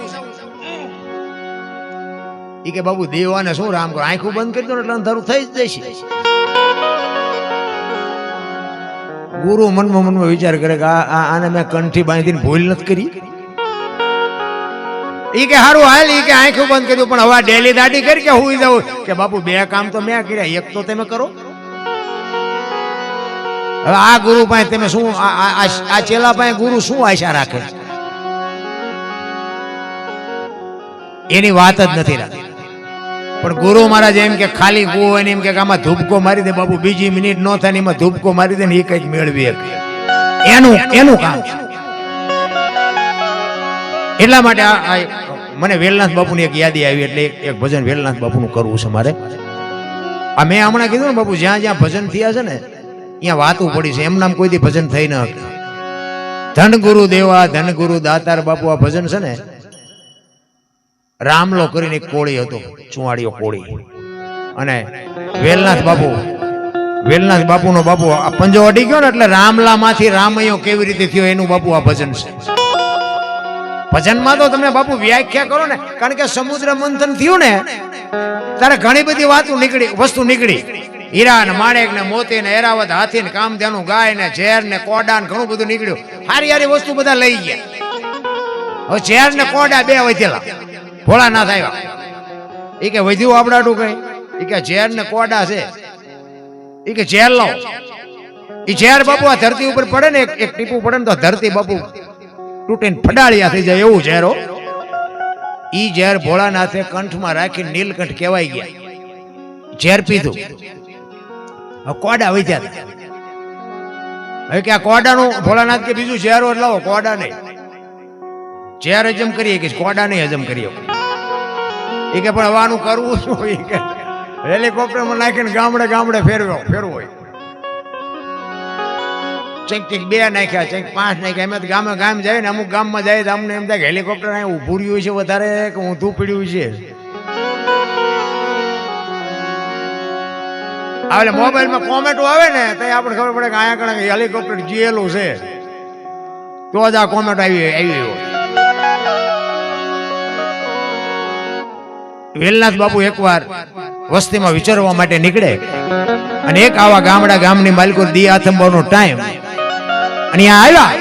Speaker 2: ઈ કે બાપુ દેવાને શું રામ કરો, આંખું બંધ કરી દો એટલે અંધારું થઈ જ જશે. ગુરુ મનમાં વિચાર કરે કે આને મેં કંઠી બાંધીને ભૂલ નથી કરી. ઈ કે હારું હાલ, ઈ કે આંખું બંધ કર્યું પણ હવે ડેલી દાઢી કરી કે હુઈ જવું. કે બાપુ બે કામ તો મેં કર્યા, એક તો તમે કરો. હવે આ ગુરુ પાસે તમે શું, આ ચેલા પાસે ગુરુ શું આશા રાખે? એની વાત જ નથી રાખતી. પણ ગુરુ મહારાજ એમ કે ખાલી ગો એને એમ કે આમાં ધૂપકો મારી દે બાપુ, બીજી મિનિટ નો થાય એમાં ધૂપકો મારી દે ને એ કઈક મેળવી એનું કામ. એટલા માટે મને વેલનાથ બાપુની એક યાદી આવી, એટલે એક ભજન વેલનાથ બાપુનું કરવું છે મારે. આ મેં હમણાં કીધું ને બાપુ જ્યાં જ્યાં ભજન થયા છે ને ત્યાં વાતું પડી છે, એમ નામ કોઈ દી ભજન થઈ ન શકે. ધન ગુરુ દેવા ધન ગુરુ દાતાર બાપુ આ ભજન છે ને રામલો કરીને એક કોળી હતો, ચુવાડીઓ કોળી, અને વેલનાથ બાપુનો બાપુ આ પંજો અડી ગયો ને એટલે રામલા માંથી રામૈયો કેવી રીતે થયો એનું બાપુ આ ભજન છે. ભજનમાં તો તમે બાપુ વ્યાખ્યા કરો ને, કારણ કે સમુદ્ર મંથન થયું ને ત્યારે ઘણી બધી વસ્તુ નીકળી. હીરા ને માણેક ને મોતી ને એરાવત, હાથી ને કામધેનુ, ગાય ને ઝેર ને કોડા ને ઘણું બધું નીકળ્યું. હારી હારી વસ્તુ બધા લઈ ગયા. હવે ઝેર ને કોડા બે વધેલા, ભોળાનાથ આવ્યા. એ કે વધ્યું આપડાટું કઈ? એ કે ઝેર ને કોડા છે. એ કે ઝેર લાવ. એ ઝેર બાપુ આ ધરતી ઉપર પડે ને એક ટીપું પડે ને તો ધરતી બાપુ તૂટીને ફડાળિયા થઈ જાય એવું ઝેરો. ઈ ઝેર ભોળાનાથે કંઠમાં રાખીને નીલકંઠ કહેવાય ગયા. ઝેર પીધું, કોડા વધ્યા હતા. હવે કે આ કોડાનું ભોળાનાથ કે બીજું ઝેરો લાવો, કોડા નહીં. ઝેર હજમ કરીએ કે કોડા નહીં હજમ કરીએ. એ કે પણ હવાનું કરવું શું? એ કે હેલિકોપ્ટરમાં નાખીને ગામડે ગામડે ફેરવો હોય. ચેક બે નાખ્યા, ચેક 5 નાખ્યા. એમ ગામે ગામ જાય ને, અમુક ગામમાં જાય તો અમને એમ થાય કે હેલિકોપ્ટર અહીં ઊભું રહ્યું છે વધારે કે ઊંધું પડ્યું છે. એટલે મોબાઈલમાં કોમેન્ટો આવે ને તો આપણે ખબર પડે કે અહીંયા કણે હેલિકોપ્ટર જીએલું છે તો જ આ કોમેન્ટ આવી હોય. વેલનાથ બાપુ એકવાર વસ્તીમાં વિચારવા માટે નીકળે અને એક આવા ગામની માલિકો દી આથંબાનો ટાઈમ અને આવ્યા.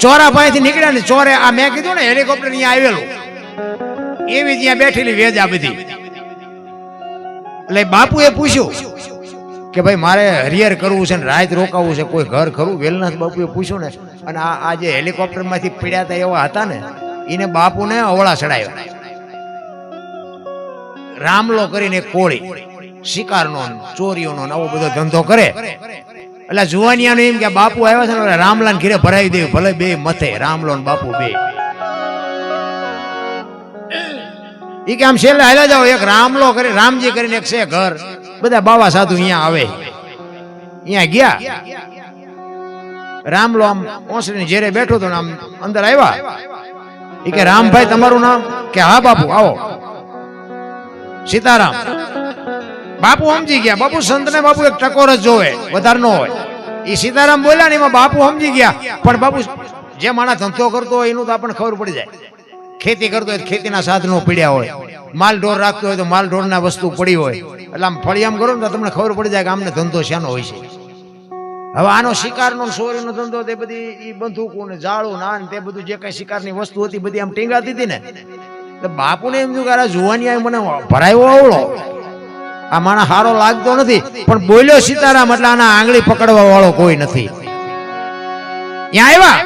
Speaker 2: ચોરા પાસેથી નીકળ્યા ને ચોરે આ મેં કીધું ને હેલિકોપ્ટર અહીંયા આવેલું એવી ત્યાં બેઠેલી વેજા બધી. એટલે બાપુએ પૂછ્યું કે ભાઈ મારે હરિયર કરવું છે ને રાત રોકાવું છે, કોઈ ઘર ખરું? વેલનાથ બાપુએ પૂછ્યું ને, અને આ જે હેલિકોપ્ટર માંથી પીડ્યા હતા એવા હતા ને એને બાપુને અવળા ચડાવ્યા. રામલો કરીને કોળી શિકારનો ચોરીઓનો આવો બધો ધંધો કરે એટલે જુવાનિયાનું એમ કે બાપુ આવ્યા છે ને રામલાલ ઘીરે ભરાવી દે, ભલે બે મથે રામલો ને બાપુ બે. ઈ કે આમ છેલ્લે હાલ્યા જાઓ, એક રામલો કરી રામજી કરીને એક છે ઘર, બધા બાવા સાધુ અહીંયા આવે. અહીંયા ગયા, રામલો આમ ઓસરીની જેરે બેઠો તો આમ અંદર આવ્યા. ઈ કે રામભાઈ તમારું નામ? કે હા બાપુ આવો. સીતારામ. બાપુ સમજી ગયા, બાપુ સંતને બાપુ એક ટકોર જ જોવે, વધારે ન હોય. એ સીતારામ બોલ્યા ને એમાં બાપુ સમજી ગયા. પણ બાપુ જે માણસ ધંધો કરતો હોય એનું તો આપણને ખબર પડી જાય. ખેતી કરતો હોય ખેતીના સાધનો પડ્યા હોય, માલ ઢોર રાખતો હોય તો માલ ઢોરના વસ્તુ પડી હોય, એટલે આમ ફળિયામ કરો ને તો તમને ખબર પડી જાય કે આમને ધંધો શાનો હોય છે. હવે આનો શિકારનો સોરીનો ધંધો, તે બધી ઈ બંદૂકો ને જાળું ના તે બધું જે કઈ શિકારની વસ્તુ હતી બધી આમ ટીંગાતી હતી ને, તો બાપુને એમ થયું કે જુવાની મને ભરાયો આવડો, આ માણસ હારો લાગતો નથી. પણ બોલ્યો સીતારામ એટલે આના આંગળી પકડવા વાળો કોઈ નથી. ત્યાં આવ્યા.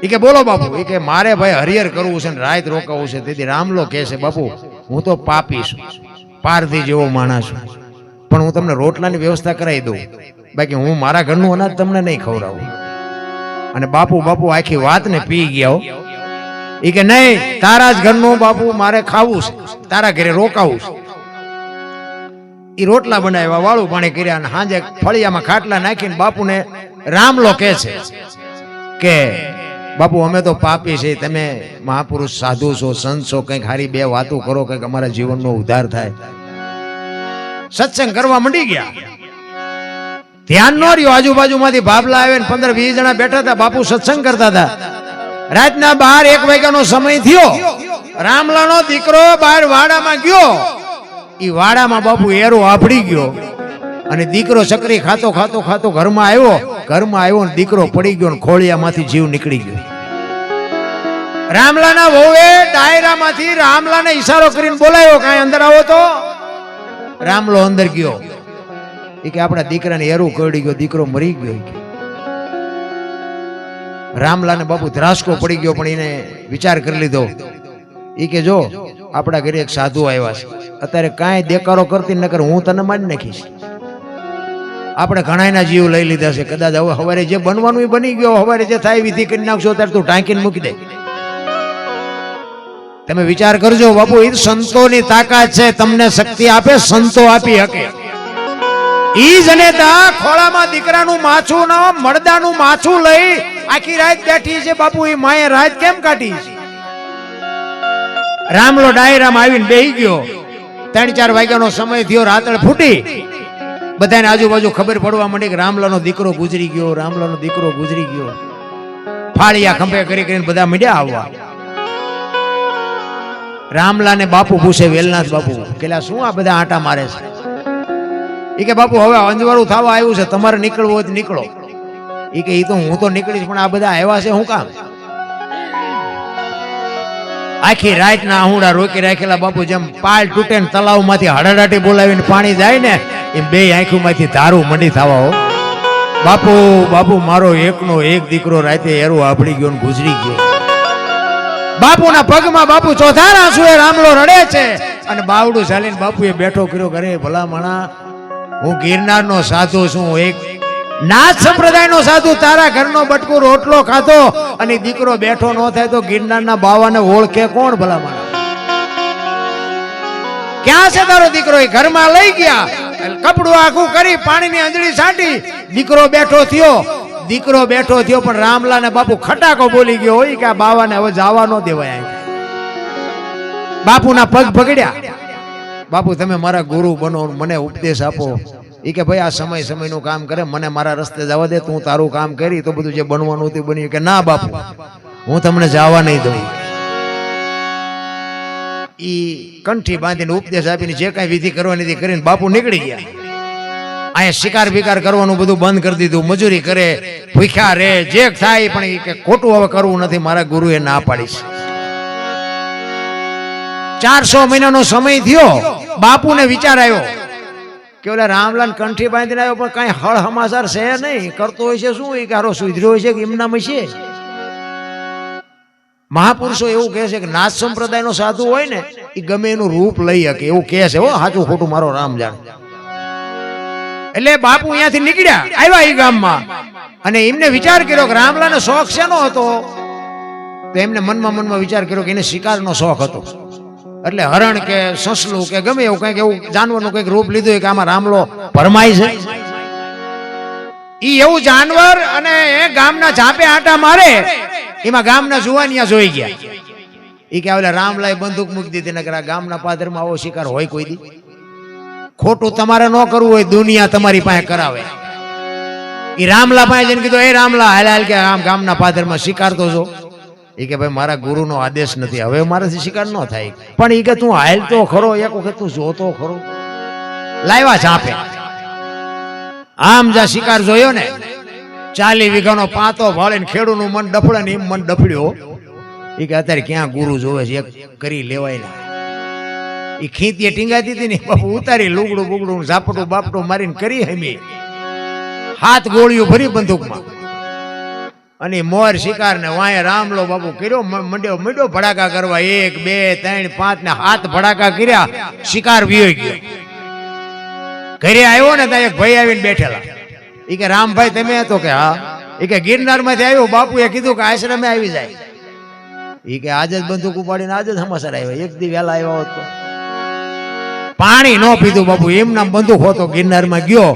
Speaker 2: ઈ કે બોલો બાપુ. ઈ કે મારે ભાઈ હરિહર કરવું છે ને રાત રોકાવું છે. તેથી રામલો કહે છે બાપુ હું તો પાપી છું, પારધી જેવો માણસ છું, પણ હું તમને રોટલાની વ્યવસ્થા કરાવી દઉં, બાકી હું મારા ઘરનું અનાજ તમને નહીં ખવડાવું. અને બાપુ આખી વાતને પી ગયા. ઈ કે નહીં, તારા જ ઘરનું બાપુ મારે ખાવું છે, તારા ઘરે રોકાવું છે. ઈ રોટલા બનાવ્યા, વાળું પાણી કર્યા, અને સાંજે ફળિયામાં ખાટલા નાખીને બાપુને રામલો કહે છે કે બાપુ અમે તો પાપી છે, તમે મહાપુરુષ સાધુ છો, સંત છો, કંઈક હારી બે વાતો કરો, કંઈક અમારા જીવનનો ઉદ્ધાર થાય. સત્સંગ કરવા મંડી ગયા. ધ્યાન ન રહ્યું, આજુબાજુમાંથી બાબલા આવે ને 15-20 જણા બેઠા હતા, બાપુ સત્સંગ કરતા હતા. રાતના 12-1 વાગ્યાનો સમય થયો. રામલાનો દીકરો બહાર વાડામાં ગયો. ઈ વાડામાં બાપુ એરો આફડી ગયો અને દીકરો ચકરી ખાતો ઘરમાં આવ્યો ને દીકરો પડી ગયો ને ખોળિયામાંથી જીવ નીકળી ગયો. રામલાના વહુએ ડાયરામાંથી રામલાને ઈશારો કરીને બોલાવ્યો, કાંઈ અંદર આવો તો. રામલો અંદર ગયો. એ કે આપણા દીકરાને એરું કરડી ગયો, દીકરો મરી ગયો. રામલાને બાપુ ધ્રાસકો પડી ગયો, પણ એને વિચાર કરી લીધો. એ કે જો આપણા ઘરે એક સાધુ આવ્યા છે, અત્યારે કાંઈ દેકારો કરતી નકર હું તને મારી નાખીશ. આપણે ઘણાના જીવ લઈ લીધા છે, કદાચ હવે સવારે જે બનવાનું એ બની ગયો, સવારે જે થાય વિધિ કરી નાખશો ત્યારે તું ટાંકીને મૂકી દે. તમે વિચાર કરજો બાપુ, એ સંતોની તાકાત છે, તમને શક્તિ આપે, સંતો આપી શકે. ઈ જનેતા ખોળામાં દીકરાનું માછું ના મળદાનું માછું લઈ આખી રાત બેઠી છે બાપુ. એ માએ રાત કેમ કાઢી છે? રામલો ડાયરામાં આવીને બેહી ગયો. 3-4 વાગ્યાનો સમય થયો, રાતળ ફૂટી. બધાને આજુબાજુ ખબર પડવા માંડી કે રામલાનો દીકરો ગુજરી ગયો, રામલાનો દીકરો ગુજરી ગયો. ફાળિયા ખંભે કરીને બધા મીડ્યા આવવા. રામલાને બાપુ પૂછે, વેલનાથ બાપુ કેલા શું આ બધા આંટા મારે છે? એ કે બાપુ હવે અંજવાળું થવા આવ્યું છે, તમારે નીકળવું હોય તો નીકળો. એ કે ઈ તો હું તો નીકળીશ, પણ આ બધા આવ્યા છે શું કામ? આખી રાતના આહુડા રોકી રાખેલા બાપુ, જેમ પાલ તૂટે ને તલાવમાંથી હડાડાટી બોલાવીને પાણી જાય ને એમ બે આંખોમાંથી ધારું મંડી થવા. હો બાપુ મારો એકનો એક દીકરો રાતે એરો આપડી ગયો ને ગુજરી ગયો. બાપુના પગમાં બાપુ ચોથાર આંસુએ રામલો રડે છે અને બાવડું ચાલીને બાપુએ બેઠો કર્યો, ઘરે ભલા માણા હું ગિરનારનો સાધુ છું, એક નાથ સંપ્રદાયનો સાધુ, તારા ઘરનો બટકું રોટલો ખાતો અને દીકરો બેઠો ન થાય તો ગિરનારના બાવાને ઓળખે કોણ? ભલા માણા ક્યાં છે તારો દીકરો? એ ઘરમાં લઈ ગયા, કપડું આખું કરી પાણીની અંજળી છાંટી દીકરો બેઠો થયો. પણ રામલાને બાપુ ખટાકો બોલી ગયો હોય કે આ બાવાને હવે જવા ન દેવાય. બાપુના પગ પકડ્યા, બાપુ તમે મારા ગુરુ બનો, મને ઉપદેશ આપો. એ કે ભાઈ આ સમયનું કામ કરે, મને મારા રસ્તે જવા દે, તું તારું કામ કરી તો બધું જે બનવાનું હતું બન્યું. કે ના બાપુ હું તમને જવા નહીં દઉં. ઈ કંઠી બાંધીને ઉપદેશ આપીને જે કાંઈ વિધિ કરવાની હતી કરીને બાપુ નીકળી ગયા. અહીંયા શિકાર બિકાર કરવાનું બધું બંધ કરી દીધું, મજૂરી કરે, ભૂખ્યા રે, જે થાય, પણ એ કે ખોટું હવે કરવું નથી, મારા ગુરુએ ના પાડીશ. 400 મહિનાનો સમય થયો. બાપુને વિચાર આવ્યો કે ઓલા રામલાલ કંઠી બાંધીને આવ્યો, પણ કઈ હળ હમાસાર છે નહીં, કરતો હોય છે શું? એ કારો સુધર્યો હોય છે કે એમનામ છે? મહાપુરુષો એવું કહે છે કે નાથ સંપ્રદાયનો સાધુ હોય ને એ ગમે એનું રૂપ લઈ શકે, એવું કહે છે. હો સાચું ખોટું મારો રામ જાણે. એટલે બાપુ અહીંયાથી નીકળ્યા આવ્યા એ ગામમાં અને એમને વિચાર કર્યો કે રામલાનો શોખ શેનો હતો તો એમને મનમાં વિચાર કર્યો કે એને શિકારનો શોખ હતો એટલે હરણ કે સસલું કે ગમે એવું કંઈક એવું જાનવરનું કંઈક રૂપ લીધું કે આમાં રામલો ભરમાય છે ઈ એવું જાનવર અને ગામના ઝાપે આટા મારે એમાં ગામના જુવાનિયા જોઈ ગયા ઈ કે ઓલા રામલાએ બંદૂક મૂકી દીધી નકર આ ગામના પાદરમાં આવો શિકાર હોય કોઈ દી ખોટું તમારે ન કરવું હોય દુનિયા તમારી પાસે કરાવે ઈ રામલા પાસે જઈને કીધું એ રામલા હાલ હાલ કે આમ ગામના પાદરમાં શિકાર તો જો એ કે ભાઈ મારા ગુરુનો આદેશ નથી હવે મારાથી શિકાર ન થાય પણ એ કે તું હાલ તો ખરો એક વખત તું જોતો ખરો લાવ્યા ઝાપે આમ જા શિકાર જોયો ને 40 વીઘાનો પાતો ભાળીને ખેડૂનું મન ડફળે ને એમ મન ડફડ્યો એ કે અત્યારે ક્યાં ગુરુ જોવે છે એક કરી લેવાય ને એ ખીંતીએ ટીંગાતી હતી ને બાપુ ઉતારી લુગડું બુગડું ઝાપટું બાપટું મારીને કરી હમી 7 ગોળીઓ ભરી બંદૂકમાં અને મોર શિકાર ને વાય રામલો બાપુ કર્યો મંડ્યો ભડાકા કરવા 1 2 3 5 ને 7 ભડાકા કર્યા શિકાર વિયો ગયો ઘરે આવ્યો ને ત્યાં એક ભાઈ આવીને બેઠેલા એ કે રામભાઈ તમે હતો કે હા એ કે ગિરનાર માંથી આવ્યો બાપુએ કીધું કે આશ્રમે આવી જાય એ કે આજે જ બંદૂક ઉપાડીને આજે જ સમાચાર આવ્યા એક દી વહેલા આવ્યા હોત તો પાણી ન પીધું બાપુ એમ નામ બંદૂક હોતો ગિરનારમાં ગયો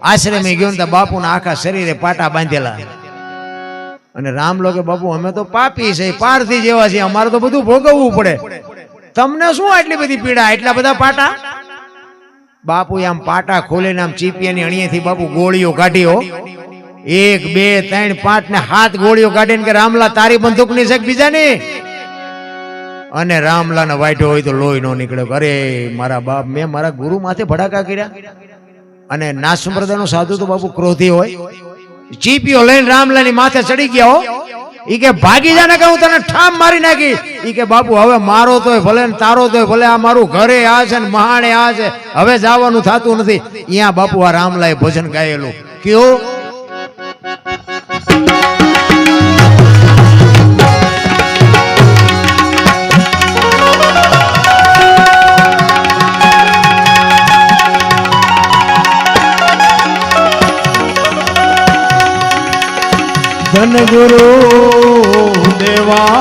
Speaker 2: આશ્રમે ગયો ને બાપુના આખા શરીરે પાટા બાંધેલા અને રામલો કે બાપુ અમે તો પાપી છે પારથી જેવા છે અમારે તો બધું ભોગવવું પડે તમને શું આટલી બધી પીડા એટલા બધા પાટા બાપુ આમ પાટા ખોલીને આમ ચીપિયાની અણીએથી બાપુ ગોળીઓ કાઢ્યો 1 2 3 5 ને 7 ગોળીઓ કાઢીને કે રામલા તારી બંદૂકની છે બીજાની અને રામલાને વાટ્યો હોય તો લોહી નો નીકળે અરે મારા બાપ મેં મારા ગુરુ માથે ભડાકા કર્યા અને નાથ સંપ્રદાયનો સાધુ તો બાપુ ક્રોધી હોય ચીપીઓ લઈને રામલાની માથે ચડી ગયા હો ઈ કે ભાગી જા ને કે હું તને ઠામ મારી નાખી ઈ કે બાપુ હવે મારો તોય ભલે ને તારો તોય ભલે આ મારું ઘરે આ છે ને મહાણે આ છે હવે જવાનું થતું નથી અહીંયા બાપુ આ રામલાએ ભજન ગાયેલું કયો ધન ગુરુ દેવા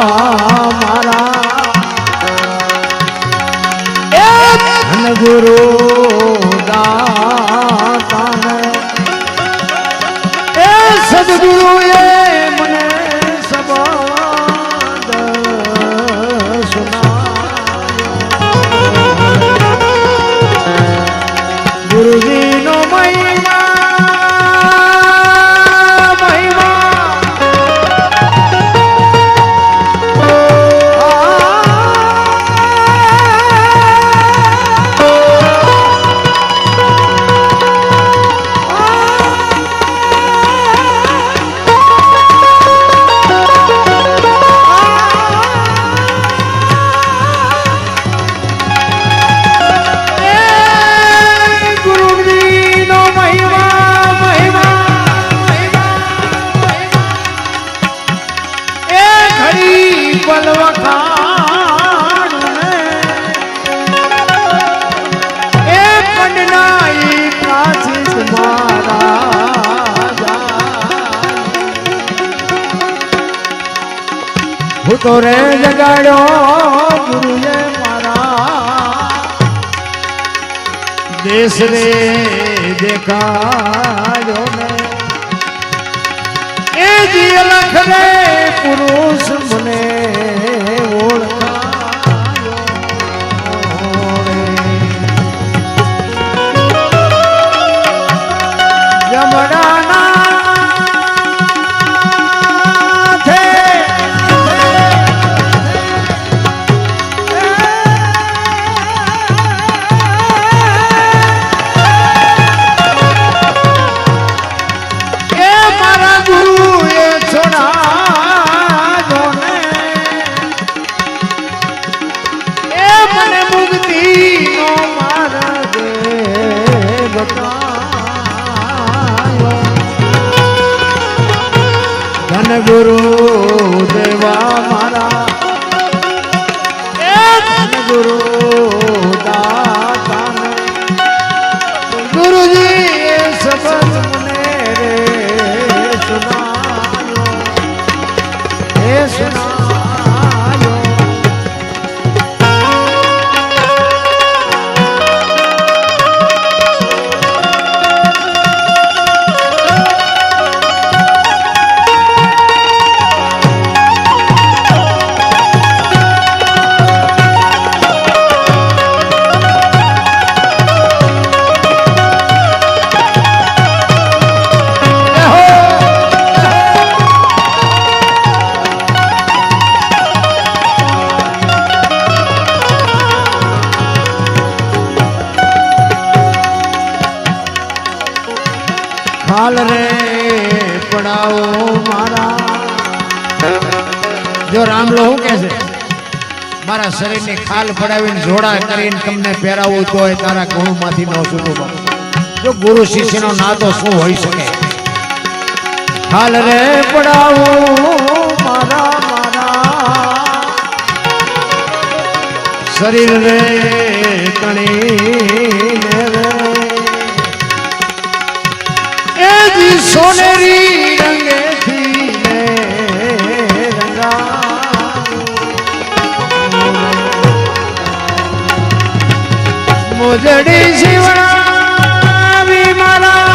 Speaker 2: મારા ધન ગુરુ દાતાને એ સદગુરુ એ મને શબ્દ સુનાયો ગુરુજીનો મહિમા હું તો રે જગાડ્યો ગુરુએ મારા દેશ રે દેખાડ્યો ને એ જી લખ રે પુરુષ મને ઓળખાયો જમડાના ધન ગુરુ દેવા મારા ધન ગુરુ દાતા ગુરુજી ખાલ રે પડાવો મારા જો રામલો શું કે છે મારા શરીરની ખાલ પડાવીને જોડા કરીને તમને પહેરાવું તો તારા ગુણમાંથી ન છૂટું જો ગુરુ શિષ્યનો નાતો શું હોઈ શકે ખાલ રે પડાવો મારા મારા શરીર રે કણીને રે એ જી સોનેરી રંગેથી ને રંગા મોજડી શિવડાવી મારા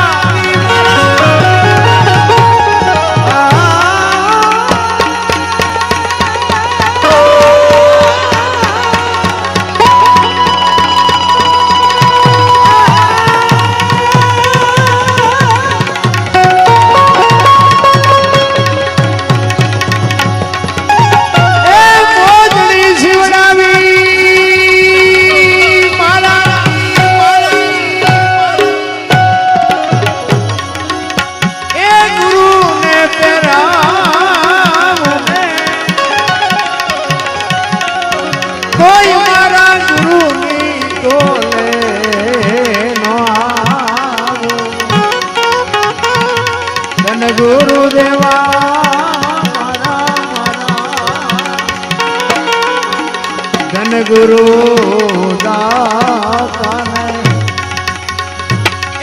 Speaker 2: ગુરુ દાતા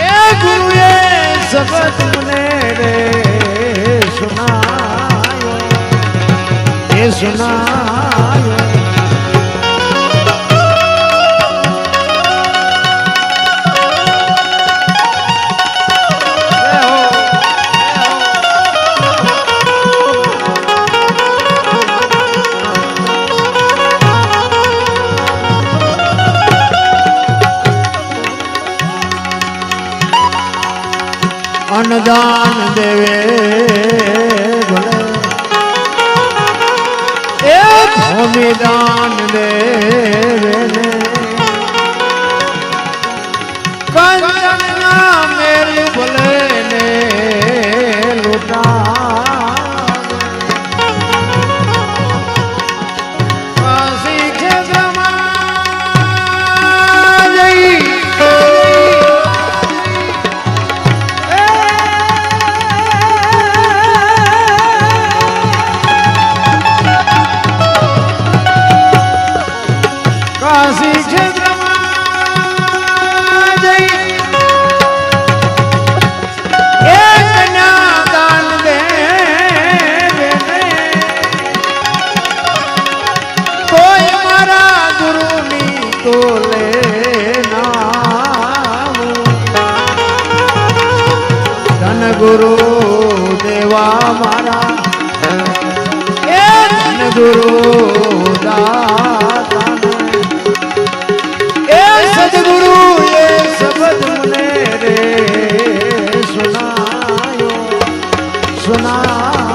Speaker 2: એ ગુરુએ શબ્દ મને રે સુનાયો એ સુનાયો અન્નદાન દેવે ભલે એ ભૂમિદાન દેવે ને કંચનના મેલ ભલે ને લૂટા કાશી ક્ષેત્રમાં જઈ ગુરુ દેવા મારા એ ગુરુ દાતા એ સદગુરુ એ શબ્દ મને રે સુનાયો સુનાયો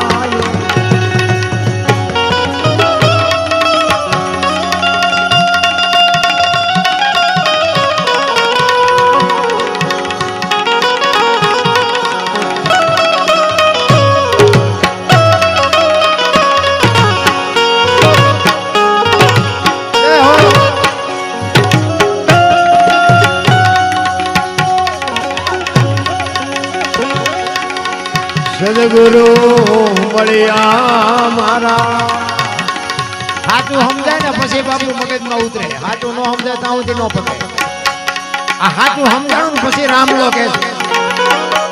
Speaker 2: સદગુરુ મળ્યા મારા હાચું સમજાય ને પછી બાપુ મગજમાં ઉતરે હાચું ન સમજાય ત્યાં સુધી ન પતે આ હાચું સમજાણું પછી રામલો કહે છે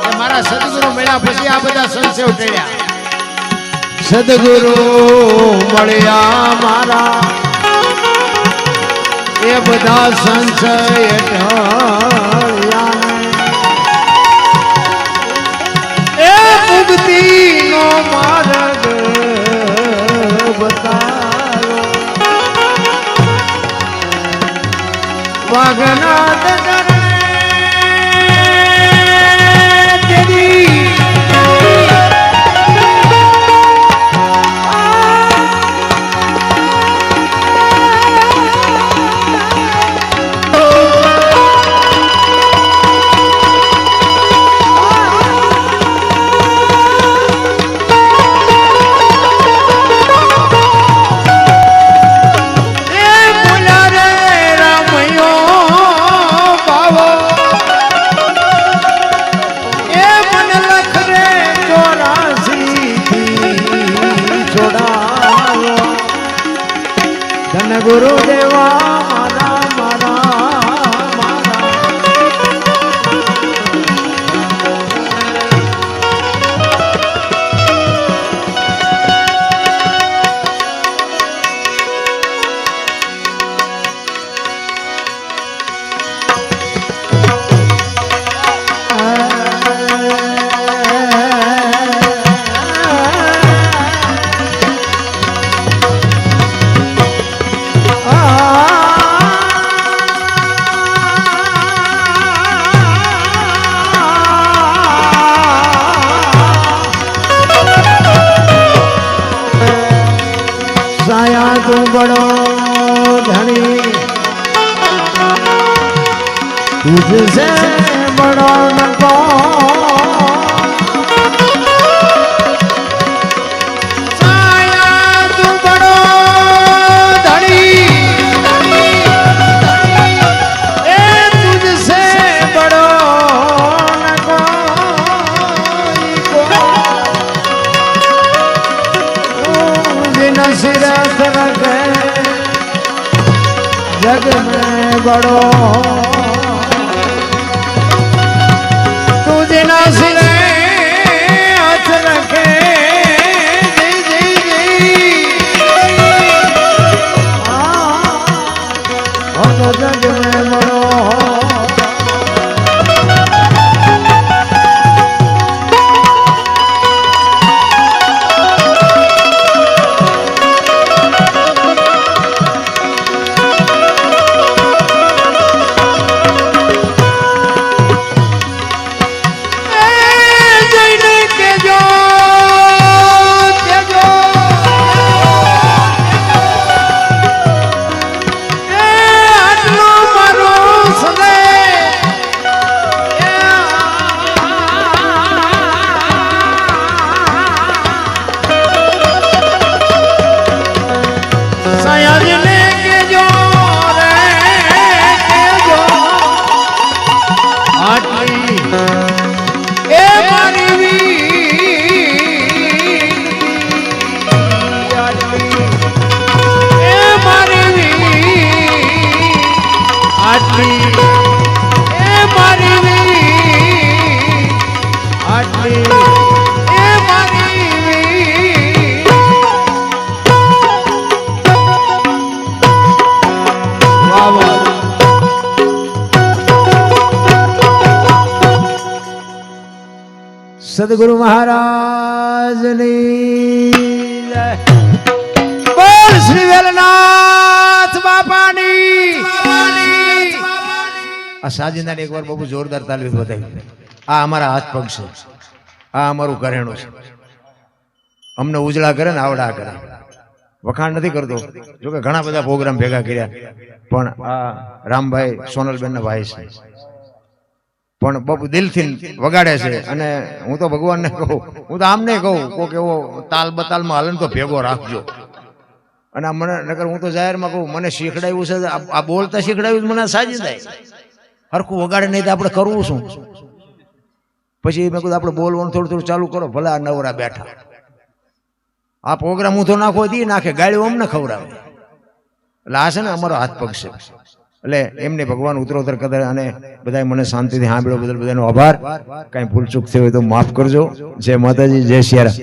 Speaker 2: કે મારા સદગુરુ મળ્યા પછી આ બધા સંશય ઉતર્યા સદગુરુ મળ્યા મારા એ બધા સંશય ટળ્યા મુક્તિ નો માર્ગ બતાયો વાઘનાથ ધન ગુરુદેવા મારા મારા મારા साया तू बड़ो धनी तुझसे बड़ो न को साया तू बड़ो धनी ए तुझसे बड़ो न कोई को सिर जग में बड़ो तुझे ना सिरे हाथ रखे जी जी जी जग में बड़ो सदगुरु महाराज बोल श्री वेलनाथ बापानी आ साजिंदा ने एक बार बहुत जोरदार ताली बजाई आ हमारा हाथ पग से आ हमारू घरेणुं छे अमने उजळा करे ने आवड़ा करे वखाण नहीं करतो जो के घणा बधा प्रोग्राम भेगा कर्या पण आ रामभाई सोनलबेन ना भाई छे पण बापू दिल थी वगाड़े छे अने हूँ तो भगवान ने कहूँ हूँ तो आमने कहूँ कोक एवो ताल बताल में हाले तो भेगो राखजो अने मने नकर हूँ तो जाहिर में कहूँ मने शीखडाव्युं छे आ बोलता शीखडाव्युं मने साजी जाय हरखुं वगाड़े नहीं तो आपणे करवुं शुं पछी मैं कीधुं आपणे बोलवानुं थोडुं थोडुं चालू करो भले आ नवरा बैठा आ प्रोग्राम हूँ तो नाखो दी नाखे गाळ्यो अमने खवरावे એટલે આ છે ને અમારો હાથ પગ છે એટલે એમને ભગવાન ઉત્તરોત્તર કરે અને બધાય મને શાંતિથી સાંભળ્યો બદલ બધાનો આભાર કાંઈ ભૂલ ચૂક થઈ હોય તો માફ કરજો જય માતાજી જય સિયારામ